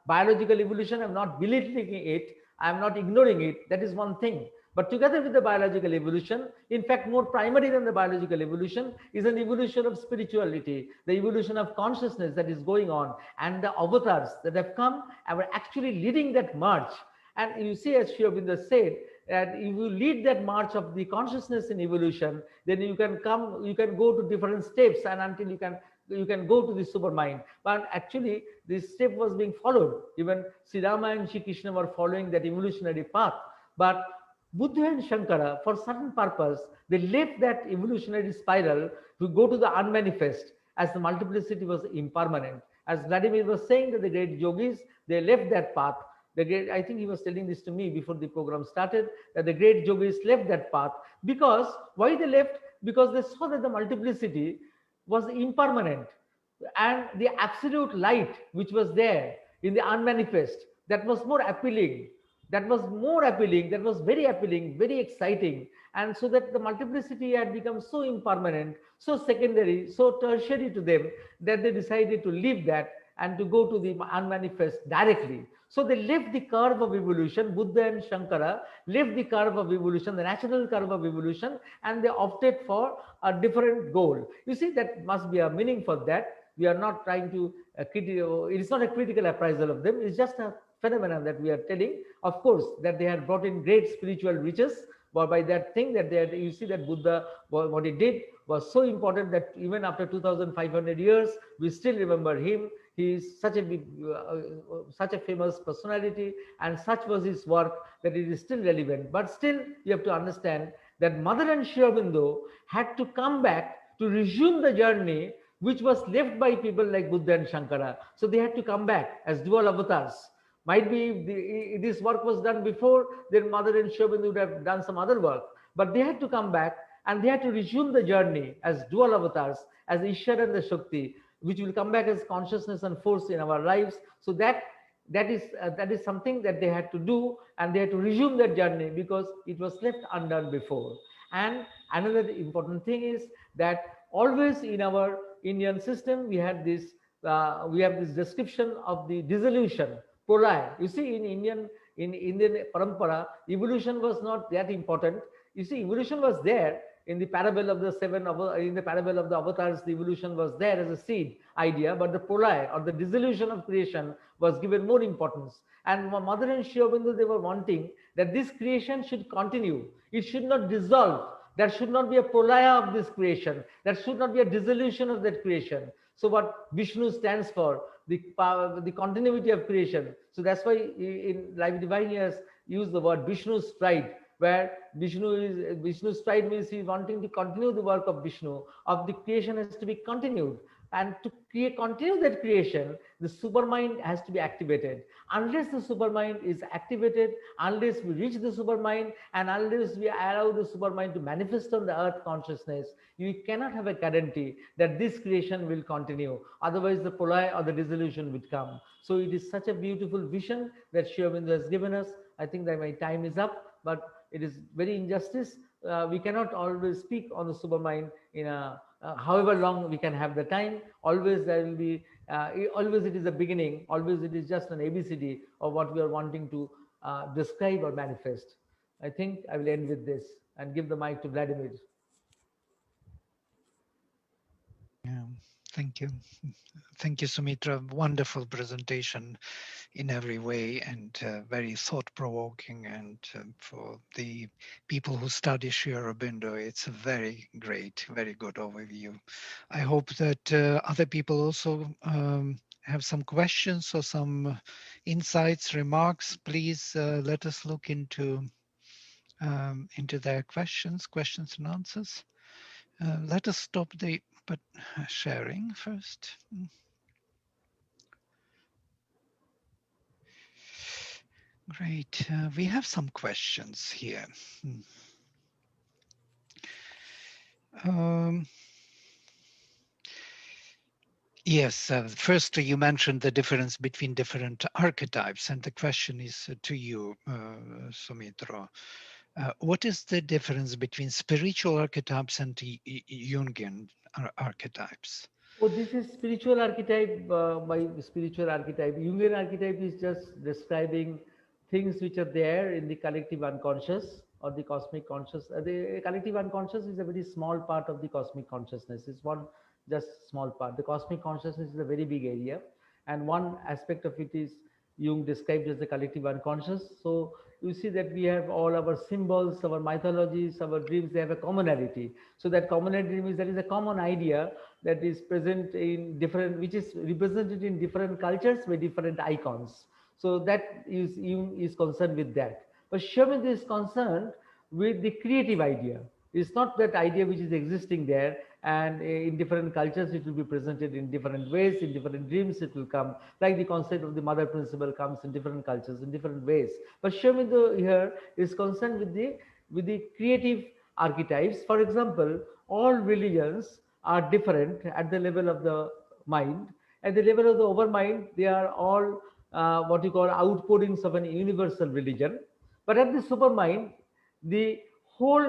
biological evolution, I'm not belittling it, I'm not ignoring it, that is one thing. But together with the biological evolution, in fact, more primary than the biological evolution is an evolution of spirituality, the evolution of consciousness that is going on. And the avatars that have come are actually leading that march. And you see, as Aurobindo said, that if you lead that march of the consciousness in evolution, then you can go to different steps, and until you can go to the supermind. But actually, this step was being followed. Even Sri Rama and Sri Krishna were following that evolutionary path. But Buddha and Shankara, for certain purpose, they left that evolutionary spiral to go to the unmanifest, as the multiplicity was impermanent. As Vladimir was saying, that the great yogis, they left that path. I think he was telling this to me before the program started, that the great yogis left that path. Because, why they left? Because they saw that the multiplicity was impermanent, and the absolute light which was there in the unmanifest, that was more appealing. That was very appealing, very exciting. And so that the multiplicity had become so impermanent, so secondary, so tertiary to them, that they decided to leave that and to go to the unmanifest directly. So they left the curve of evolution. Buddha and Shankara left the curve of evolution, the natural curve of evolution, and they opted for a different goal. You see, that must be a meaning for that. We are not trying to, it is not a critical appraisal of them. It's just a phenomenon that we are telling. Of course, that they had brought in great spiritual riches, but by that thing that you see that Buddha, what he did was so important that even after 2,500 years, we still remember him. He is such a famous personality, and such was his work that it is still relevant. But still, you have to understand that Mother and Sri Aurobindo had to come back to resume the journey which was left by people like Buddha and Shankara. So they had to come back as dual avatars. Might be this work was done before, then Mother and Sri Aurobindo would have done some other work. But they had to come back and they had to resume the journey as dual avatars, as Ishvara and the Shakti, which will come back as consciousness and force in our lives. So that is something that they had to do, and they had to resume that journey because it was left undone before. And another important thing is that always in our Indian system we have this description of the dissolution, prolaya. You see, in Indian parampara, evolution was not that important. You see, evolution was there in the parable of the in the parable of the avatars. The evolution was there as a seed idea, but the prolaya or the dissolution of creation was given more importance. And Mother and Sri Aurobindo, they were wanting that this creation should continue. It should not dissolve. There should not be a prolaya of this creation. There should not be a dissolution of that creation. So what Vishnu stands for, the continuity of creation. So that's why in Life Divine he has used the word Vishnu's stride, where Vishnu's stride means he is wanting to continue the work of Vishnu, of the creation has to be continued. And to continue that creation, the supermind has to be activated. Unless the supermind is activated, unless we reach the supermind, and unless we allow the supermind to manifest on the earth consciousness, you cannot have a guarantee that this creation will continue. Otherwise, the prolaya or the dissolution would come. So it is such a beautiful vision that Sri Aurobindo has given us. I think that my time is up, but it is very injustice. We cannot always speak on the supermind in a however long we can have the time. Always there will be always it is a beginning, always it is just an ABCD of what we are wanting to describe or manifest. I think I will end with this and give the mic to Vladimir. Yeah, thank you. Thank you, Soumitra. Wonderful presentation in every way, and very thought-provoking. And for the people who study Sri Aurobindo, it's a very great, very good overview. I hope that other people also have some questions or some insights, remarks. Please let us look into their questions and answers. Let us stop the sharing first. Great. We have some questions here. Yes, first you mentioned the difference between different archetypes, and the question is to you, Soumitra. What is the difference between spiritual archetypes and Jungian archetypes? Oh, this is spiritual archetype. By spiritual archetype, Jungian archetype is just describing things which are there in the collective unconscious or the cosmic conscious. The collective unconscious is a very small part of the cosmic consciousness. It's one just small part. The cosmic consciousness is a very big area, and one aspect of it is Jung described as the collective unconscious. So you see that we have all our symbols, our mythologies, our dreams, they have a commonality. So that commonality means there is a common idea that is present in different, which is represented in different cultures with different icons. So that is concerned with that. But Sri Aurobindo is concerned with the creative idea. It's not that idea which is existing there, and in different cultures it will be presented in different ways, in different dreams it will come, like the concept of the mother principle comes in different cultures in different ways. But Sri Aurobindo here is concerned with the creative archetypes. For example, all religions are different at the level of the mind. At the level of the overmind, they are all what you call outpourings of an universal religion. But at the supermind, the whole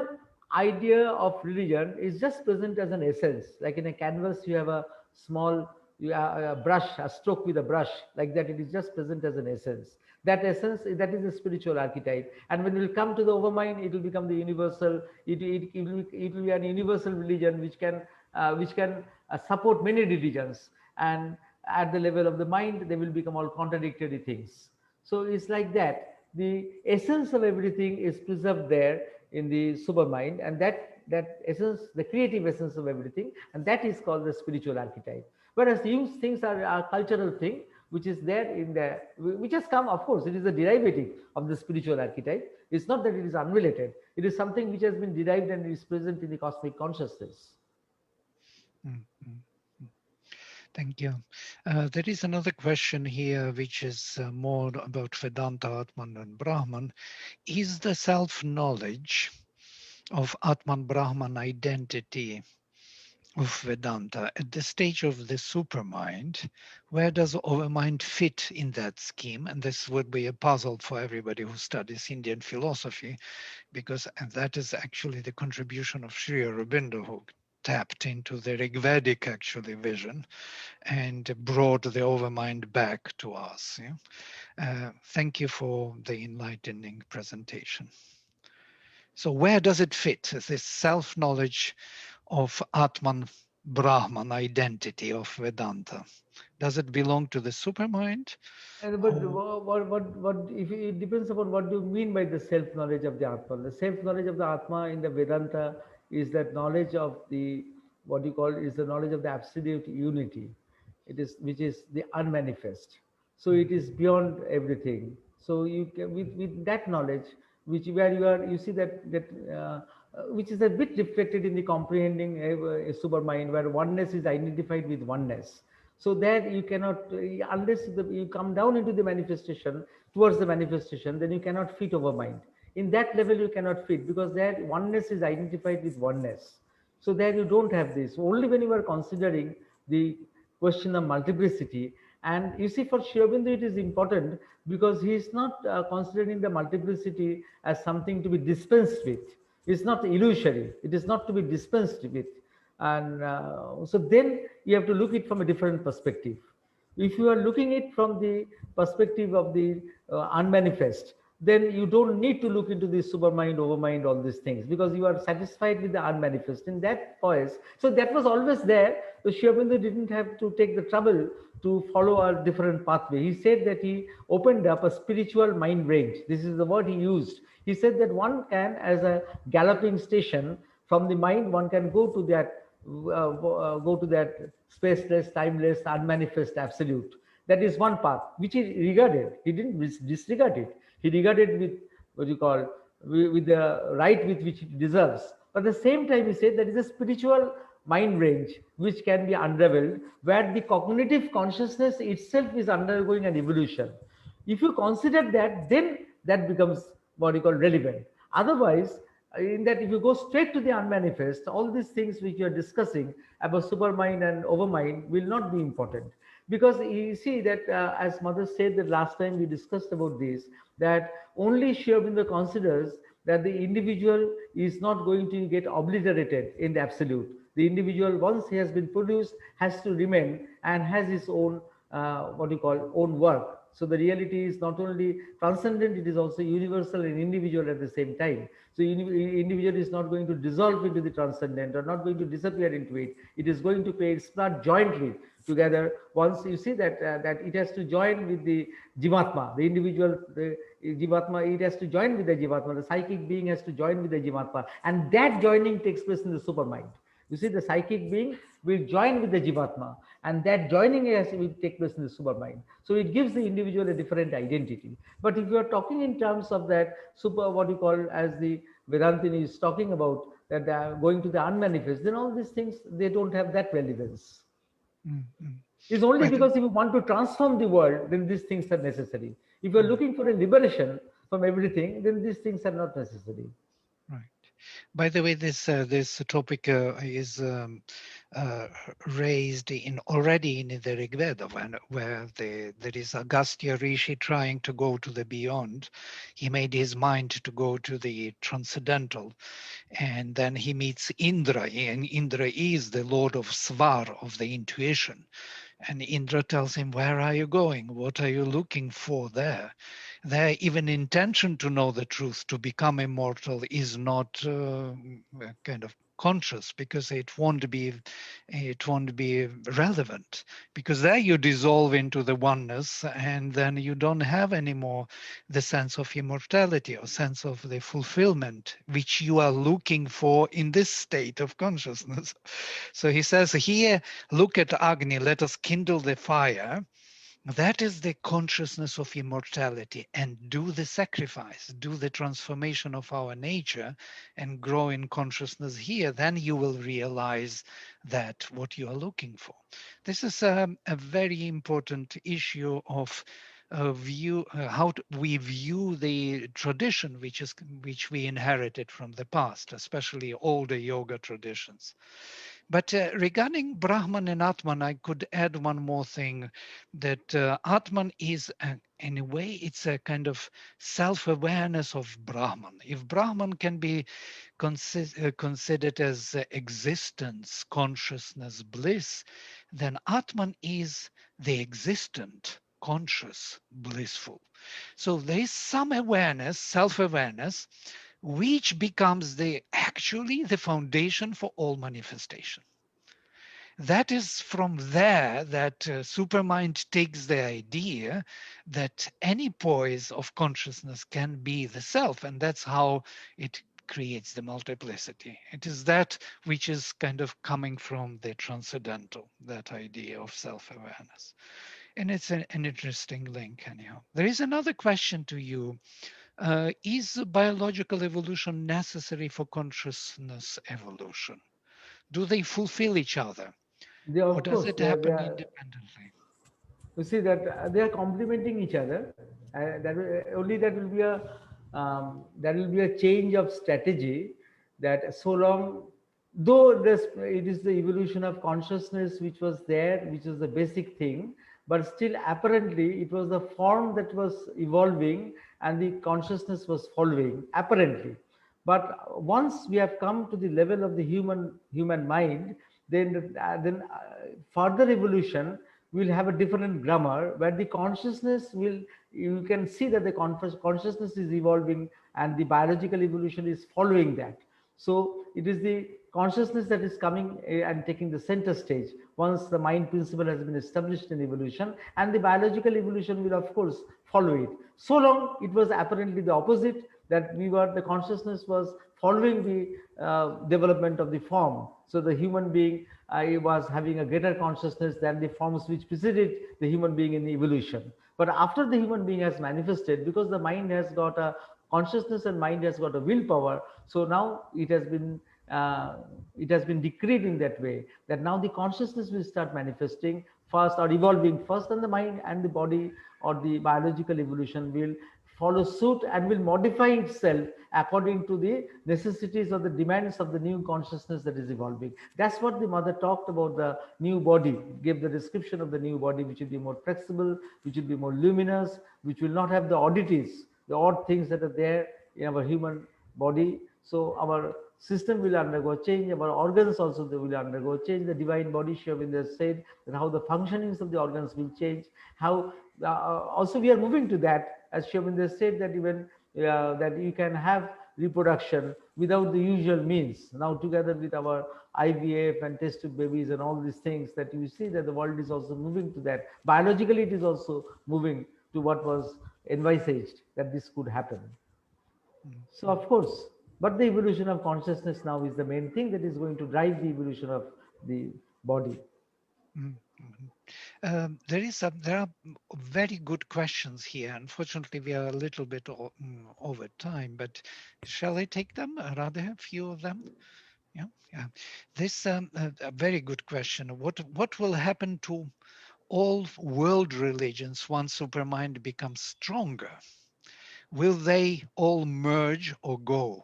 idea of religion is just present as an essence. Like in a canvas, you have a small a brush, a stroke with a brush, like that. It is just present as an essence. That essence, that is the spiritual archetype. And when we will come to the overmind, it will become the universal. It will be an universal religion which can support many religions. And at the level of the mind, they will become all contradictory things. So it's like that. The essence of everything is preserved there in the supermind, and that essence, the creative essence of everything, and that is called the spiritual archetype. Whereas Jung's things are a cultural thing, which is there in the, which has come, of course, it is a derivative of the spiritual archetype. It's not that it is unrelated. It is something which has been derived and is present in the cosmic consciousness. Thank you. There is another question here, which is more about Vedanta, Atman, and Brahman. Is the self-knowledge of Atman Brahman identity of Vedanta at the stage of the supermind? Where does overmind fit in that scheme? And this would be a puzzle for everybody who studies Indian philosophy, because that is actually the contribution of Sri Aurobindo, who tapped into the Rigvedic actually vision and brought the overmind back to us. Yeah? Thank you for the enlightening presentation. So where does it fit, this self-knowledge of Atman Brahman identity of Vedanta? Does it belong to the supermind? But what if it depends upon what do you mean by the self-knowledge of the Atma? The self-knowledge of the Atma in the Vedanta is that knowledge of the, what you call is the knowledge of the absolute unity. It is, which is the unmanifest. So it is beyond everything. So you can, with that knowledge, which where you are, you see which is a bit reflected in the comprehending supermind, where oneness is identified with oneness. So that you cannot, unless you come down into the manifestation, towards the manifestation, then you cannot fit over mind. In that level, you cannot fit, because that oneness is identified with oneness. So there you don't have this. Only when you are considering the question of multiplicity, and you see, for Sri Aurobindo, it is important because he is not considering the multiplicity as something to be dispensed with. It's not illusory. It is not to be dispensed with. And so then you have to look it from a different perspective. If you are looking it from the perspective of the unmanifest, then you don't need to look into the supermind, overmind, all these things, because you are satisfied with the unmanifest in that poise. So that was always there. So Sri Aurobindo didn't have to take the trouble to follow a different pathway. He said that he opened up a spiritual mind range. This is the word he used. He said that one can, as a galloping station from the mind, one can go to that spaceless, timeless, unmanifest absolute. That is one path which he regarded. He didn't disregard it. He regarded with what you call with the right with which it deserves. But at the same time, he said there is a spiritual mind range which can be unraveled, where the cognitive consciousness itself is undergoing an evolution. If you consider that, then that becomes what you call relevant. Otherwise, in that if you go straight to the unmanifest, all these things which you are discussing about supermind and overmind will not be important. Because you see that as Mother said that last time we discussed about this, that only Sri Aurobindo considers that the individual is not going to get obliterated in the absolute. The individual, once he has been produced, has to remain and has his own own work. So the reality is not only transcendent, it is also universal and individual at the same time. So individual is not going to dissolve into the transcendent or not going to disappear into it. It is going to pay its part jointly together. Once you see that that it has to join with the Jivatma, the individual, the Jivatma, it has to join with the Jivatma. The psychic being has to join with the Jivatma, and that joining takes place in the supermind. You see, the psychic being will join with the Jivatma, and that joining will take place in the supermind. So it gives the individual a different identity. But if you are talking in terms of that what you call as the Vedantini is talking about, that going to the unmanifest, then all these things, they don't have that relevance. Mm-hmm. It's only because if you want to transform the world, then these things are necessary. If you're looking for a liberation from everything, then these things are not necessary. Right. By the way, this topic is raised already in the Rig Veda, where there is Agastya Rishi trying to go to the beyond. He made his mind to go to the transcendental, and then he meets Indra, and Indra is the lord of Svar, of the intuition. And Indra tells him, where are you going? What are you looking for there? Their even intention to know the truth, to become immortal, is not kind of conscious, because it won't be relevant, because there you dissolve into the oneness, and then you don't have anymore the sense of immortality or sense of the fulfillment which you are looking for in this state of consciousness. So he says here, look at Agni, let us kindle the fire, That is the consciousness of immortality, and do the sacrifice, do the transformation of our nature and grow in consciousness here, then you will realize that what you are looking for. This is a very important issue of we view the tradition which we inherited from the past, especially older yoga traditions. But regarding Brahman and Atman, I could add one more thing, that Atman is, in a way, it's a kind of self-awareness of Brahman. If Brahman can be considered as existence, consciousness, bliss, then Atman is the existent, conscious, blissful. So there is some awareness, self-awareness, which becomes actually the foundation for all manifestation. That is from there that Supermind takes the idea that any poise of consciousness can be the self, and that's how it creates the multiplicity. It is that which is kind of coming from the transcendental, that idea of self-awareness. And it's an interesting link, anyhow. There is another question to you. Is biological evolution necessary for consciousness evolution? Do they fulfill each other? They, Or of does course, it they happen are. independently? You see that they are complementing each other. Only that will be a change of strategy. That so long, though it is the evolution of consciousness which was there, which is the basic thing, but still apparently it was the form that was evolving and the consciousness was following apparently. But once we have come to the level of the human mind, then further evolution will have a different grammar where the consciousness will, you can see that the consciousness is evolving and the biological evolution is following that. So it is the consciousness that is coming and taking the center stage once the mind principle has been established in evolution, and the biological evolution will of course follow it. So long it was apparently the opposite, that the consciousness was following the development of the form. So the human being was having a greater consciousness than the forms which preceded the human being in the evolution. But after the human being has manifested, because the mind has got a consciousness and mind has got a willpower, so now uh, it has been decreed in that way that now the consciousness will start manifesting first or evolving first, and the mind and the body or the biological evolution will follow suit and will modify itself according to the necessities or the demands of the new consciousness that is evolving. That's what the mother talked about, the new body, gave the description of the new body, which will be more flexible, which will be more luminous, which will not have the oddities, the odd things that are there in our human body. So our system will undergo change, our organs also they will undergo change. The divine body, Sri Aurobindo said that how the functionings of the organs will change, how also we are moving to that, as Sri Aurobindo said that even that you can have reproduction without the usual means. Now together with our IVF and test tube babies and all these things, that you see that the world is also moving to that. Biologically, it is also moving to what was envisaged that this could happen. So of course, but the evolution of consciousness now is the main thing that is going to drive the evolution of the body. Mm, mhm. There are very good questions here. Unfortunately, we are a little bit over time, but shall I take them? Rather, a few of them. Yeah, yeah. This a very good question. What will happen to all world religions once Supermind becomes stronger? Will they all merge or go?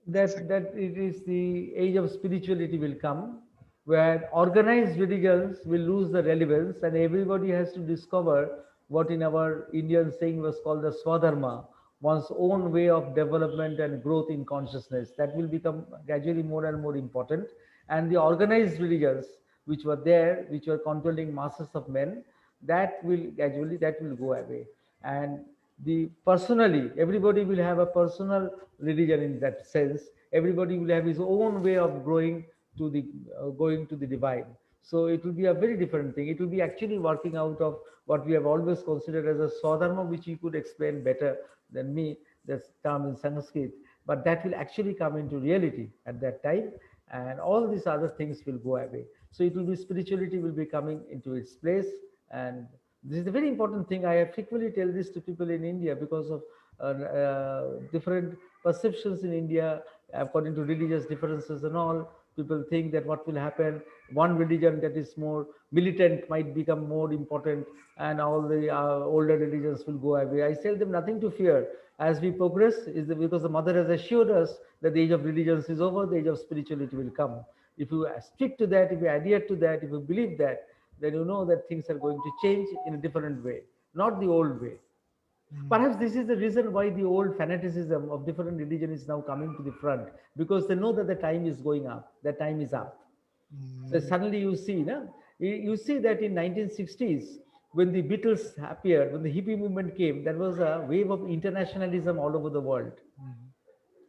That's a, That it is the age of spirituality will come, where organized religions will lose the relevance and everybody has to discover what in our Indian saying was called the swadharma, one's own way of development and growth in consciousness. That will become gradually more and more important, and the organized religions which were there, which were controlling masses of men, that will gradually, that will go away. And the personally, everybody will have a personal religion. In that sense, everybody will have his own way of growing to the going to the divine. So it will be a very different thing. It will be actually working out of what we have always considered as a swadharma, which you could explain better than me, that's term in Sanskrit, but that will actually come into reality at that time, and all these other things will go away. So it will be, spirituality will be coming into its place, And this is a very important thing. I frequently tell this to people in India because of different perceptions in India according to religious differences and all. People think that what will happen, one religion that is more militant might become more important, and all the older religions will go away. I tell them nothing to fear. As we progress, because the mother has assured us that the age of religions is over, the age of spirituality will come. If you stick to that, if you adhere to that, if you believe that, then you know that things are going to change in a different way, not the old way. Mm. Perhaps this is the reason why the old fanaticism of different religion is now coming to the front, because they know that the time is going up, the time is up. So Mm. suddenly you see, no? You see that in 1960s, when the Beatles appeared, when the hippie movement came, there was a wave of internationalism all over the world. Mm.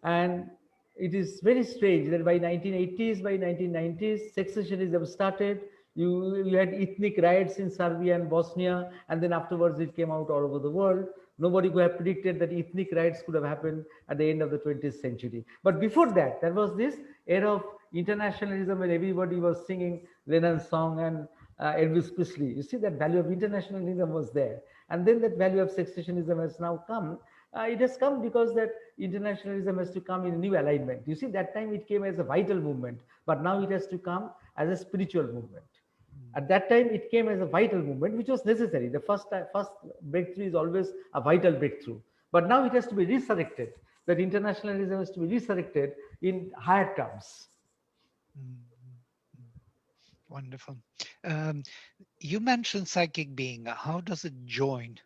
And it is very strange that by 1980s, by 1990s, secessionism started. You had ethnic riots in Serbia and Bosnia, and then afterwards it came out all over the world. Nobody could have predicted that ethnic riots could have happened at the end of the 20th century. But before that, there was this era of internationalism where everybody was singing Lennon's song and Elvis Presley. You see, that value of internationalism was there. And then that value of secessionism has now come. It has come because that internationalism has to come in a new alignment. You see, that time it came as a vital movement, but now it has to come as a spiritual movement. At that time, it came as a vital movement, which was necessary. The first breakthrough is always a vital breakthrough. But now it has to be resurrected. That internationalism has to be resurrected in higher terms. Mm. Wonderful. Um, you mentioned psychic being. How does it join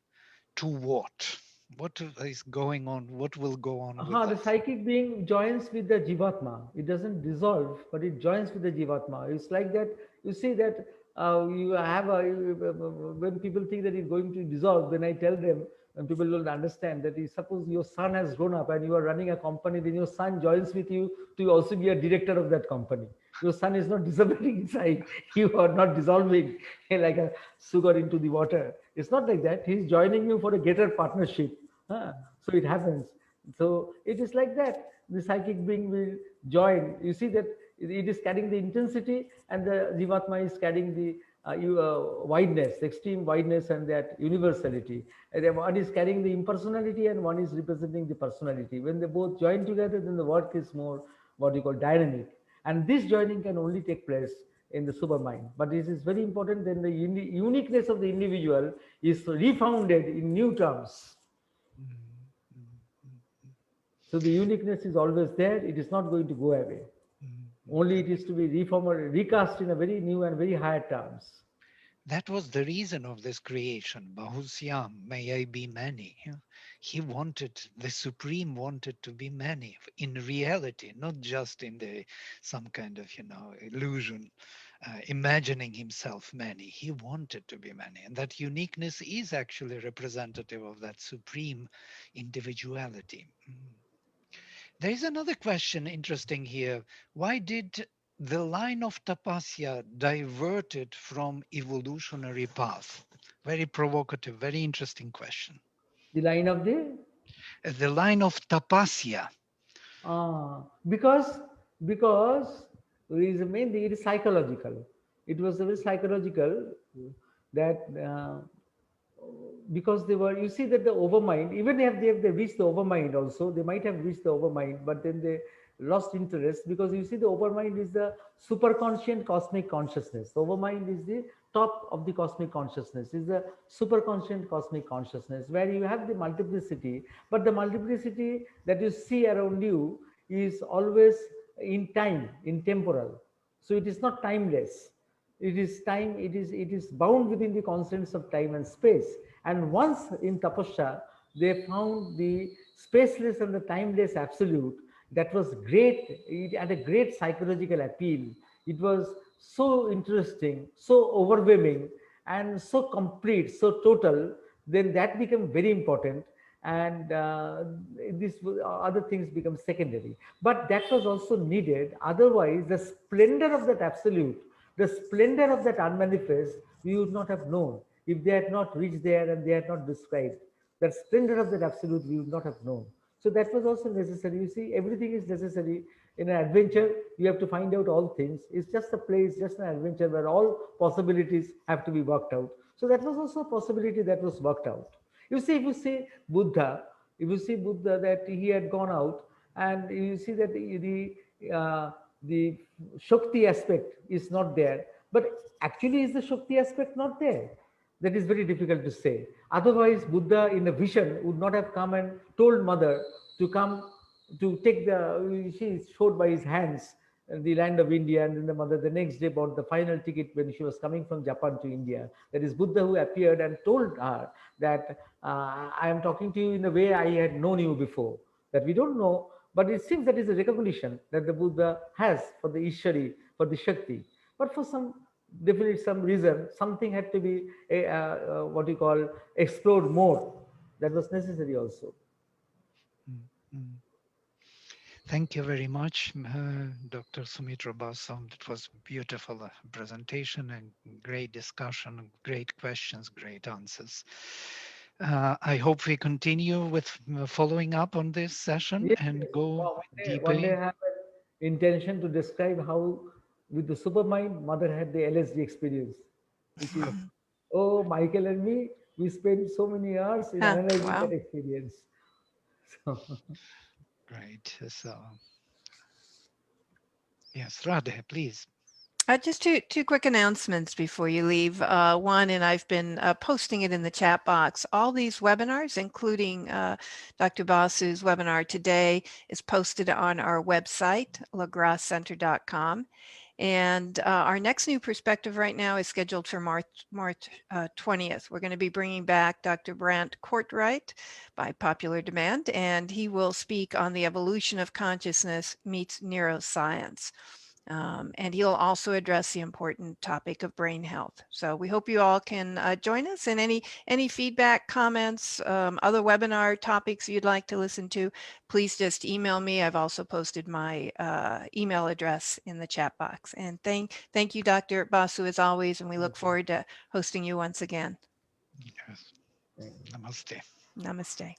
to what? What is going on? What will go on with The that? psychic being joins with the Jivatma. It doesn't dissolve, but it joins with the Jivatma. It's like that. You see that you have when people think that it's going to dissolve, then I tell them, and people don't understand that suppose your son has grown up and you are running a company, then your son joins with you to also be a director of that company. Your son is not disappearing inside. You are not dissolving like a sugar into the water. It's not like that. He's joining you for a greater partnership. So it happens. So it is like that. The psychic being will join. You see that it is carrying the intensity, and the Jivatma is carrying the wideness, extreme wideness, and that universality. And then one is carrying the impersonality, and one is representing the personality. When they both join together, then the work is more what you call dynamic. And this joining can only take place in the supermind. But this is very important. Then the uniqueness of the individual is refounded in new terms. Mm. Mm. So the uniqueness is always there. It is not going to go away. Mm. Only it is to be reformed or recast in a very new and very higher terms. That was the reason of this creation. Bahusyam, may I be many. He wanted, the Supreme wanted to be many in reality, not just in the some kind of, illusion, imagining himself many. He wanted to be many. And that uniqueness is actually representative of that supreme individuality. Mm. There is another question interesting here. Why did the line of tapasya diverted from evolutionary path? Very provocative, very interesting question. The line of the The line of tapasya. because it is mainly it is psychological. It was very psychological that because they were, you see that the overmind, even if they reached the overmind also, they might have reached the overmind, but then they lost interest, because you see the overmind is the superconscient cosmic consciousness. The overmind is the top of the cosmic consciousness, is the superconscient cosmic consciousness, where you have the multiplicity, but the multiplicity that you see around you is always in time, in temporal. So it is not timeless. It is time, it is bound within the constraints of time and space. And once in tapasya they found the spaceless and the timeless absolute, that was great. It had a great psychological appeal. It was so interesting, so overwhelming, and so complete, so total. Then that became very important, and this other things become secondary, but that was also needed. Otherwise the splendor of that absolute, the splendor of that unmanifest, we would not have known if they had not reached there and they had not described that splendor of that absolute, we would not have known. So that was also necessary. You see, everything is necessary. In an adventure, you have to find out all things. It's just a place, just an adventure where all possibilities have to be worked out. So that was also a possibility that was worked out. You see, if you see Buddha, that he had gone out, and you see that the Shakti aspect is not there. But actually, is the Shakti aspect not there? That is very difficult to say. Otherwise, Buddha in a vision would not have come and told mother to come to take she showed by his hands the land of India, and then the mother the next day bought the final ticket when she was coming from Japan to India. That is Buddha who appeared and told her that I am talking to you in a way I had known you before. That we don't know, but it seems that is a recognition that the Buddha has for the Ishari, for the Shakti. But for definitely some reason, something had to be what you call explored more. That was necessary also. Mm. Thank you very much, Dr. Soumitra Basu. It was a beautiful presentation and great discussion, great questions, great answers. I hope we continue with following up on this session Yes, and yes. go deeper. One day I have an intention to describe how, with the Supermind, mother had the LSD experience, which is, oh, Michael and me, we spent so many hours in analyzing Wow. that experience. So, Great. So, yes, Radhe, please. Just two quick announcements before you leave. One, and I've been posting it in the chat box, all these webinars, including Dr. Basu's webinar today, is posted on our website, lagrassecenter.com. And our next new perspective right now is scheduled for March 20th. We're going to be bringing back Dr. Brant Kortright by popular demand, and he will speak on the evolution of consciousness meets neuroscience. And he'll also address the important topic of brain health. So we hope you all can join us, and any feedback, comments, other webinar topics you'd like to listen to, please just email me. I've also posted my email address in the chat box. And thank you, Dr. Basu, as always, and we look forward to hosting you once again. Yes. Namaste. Namaste.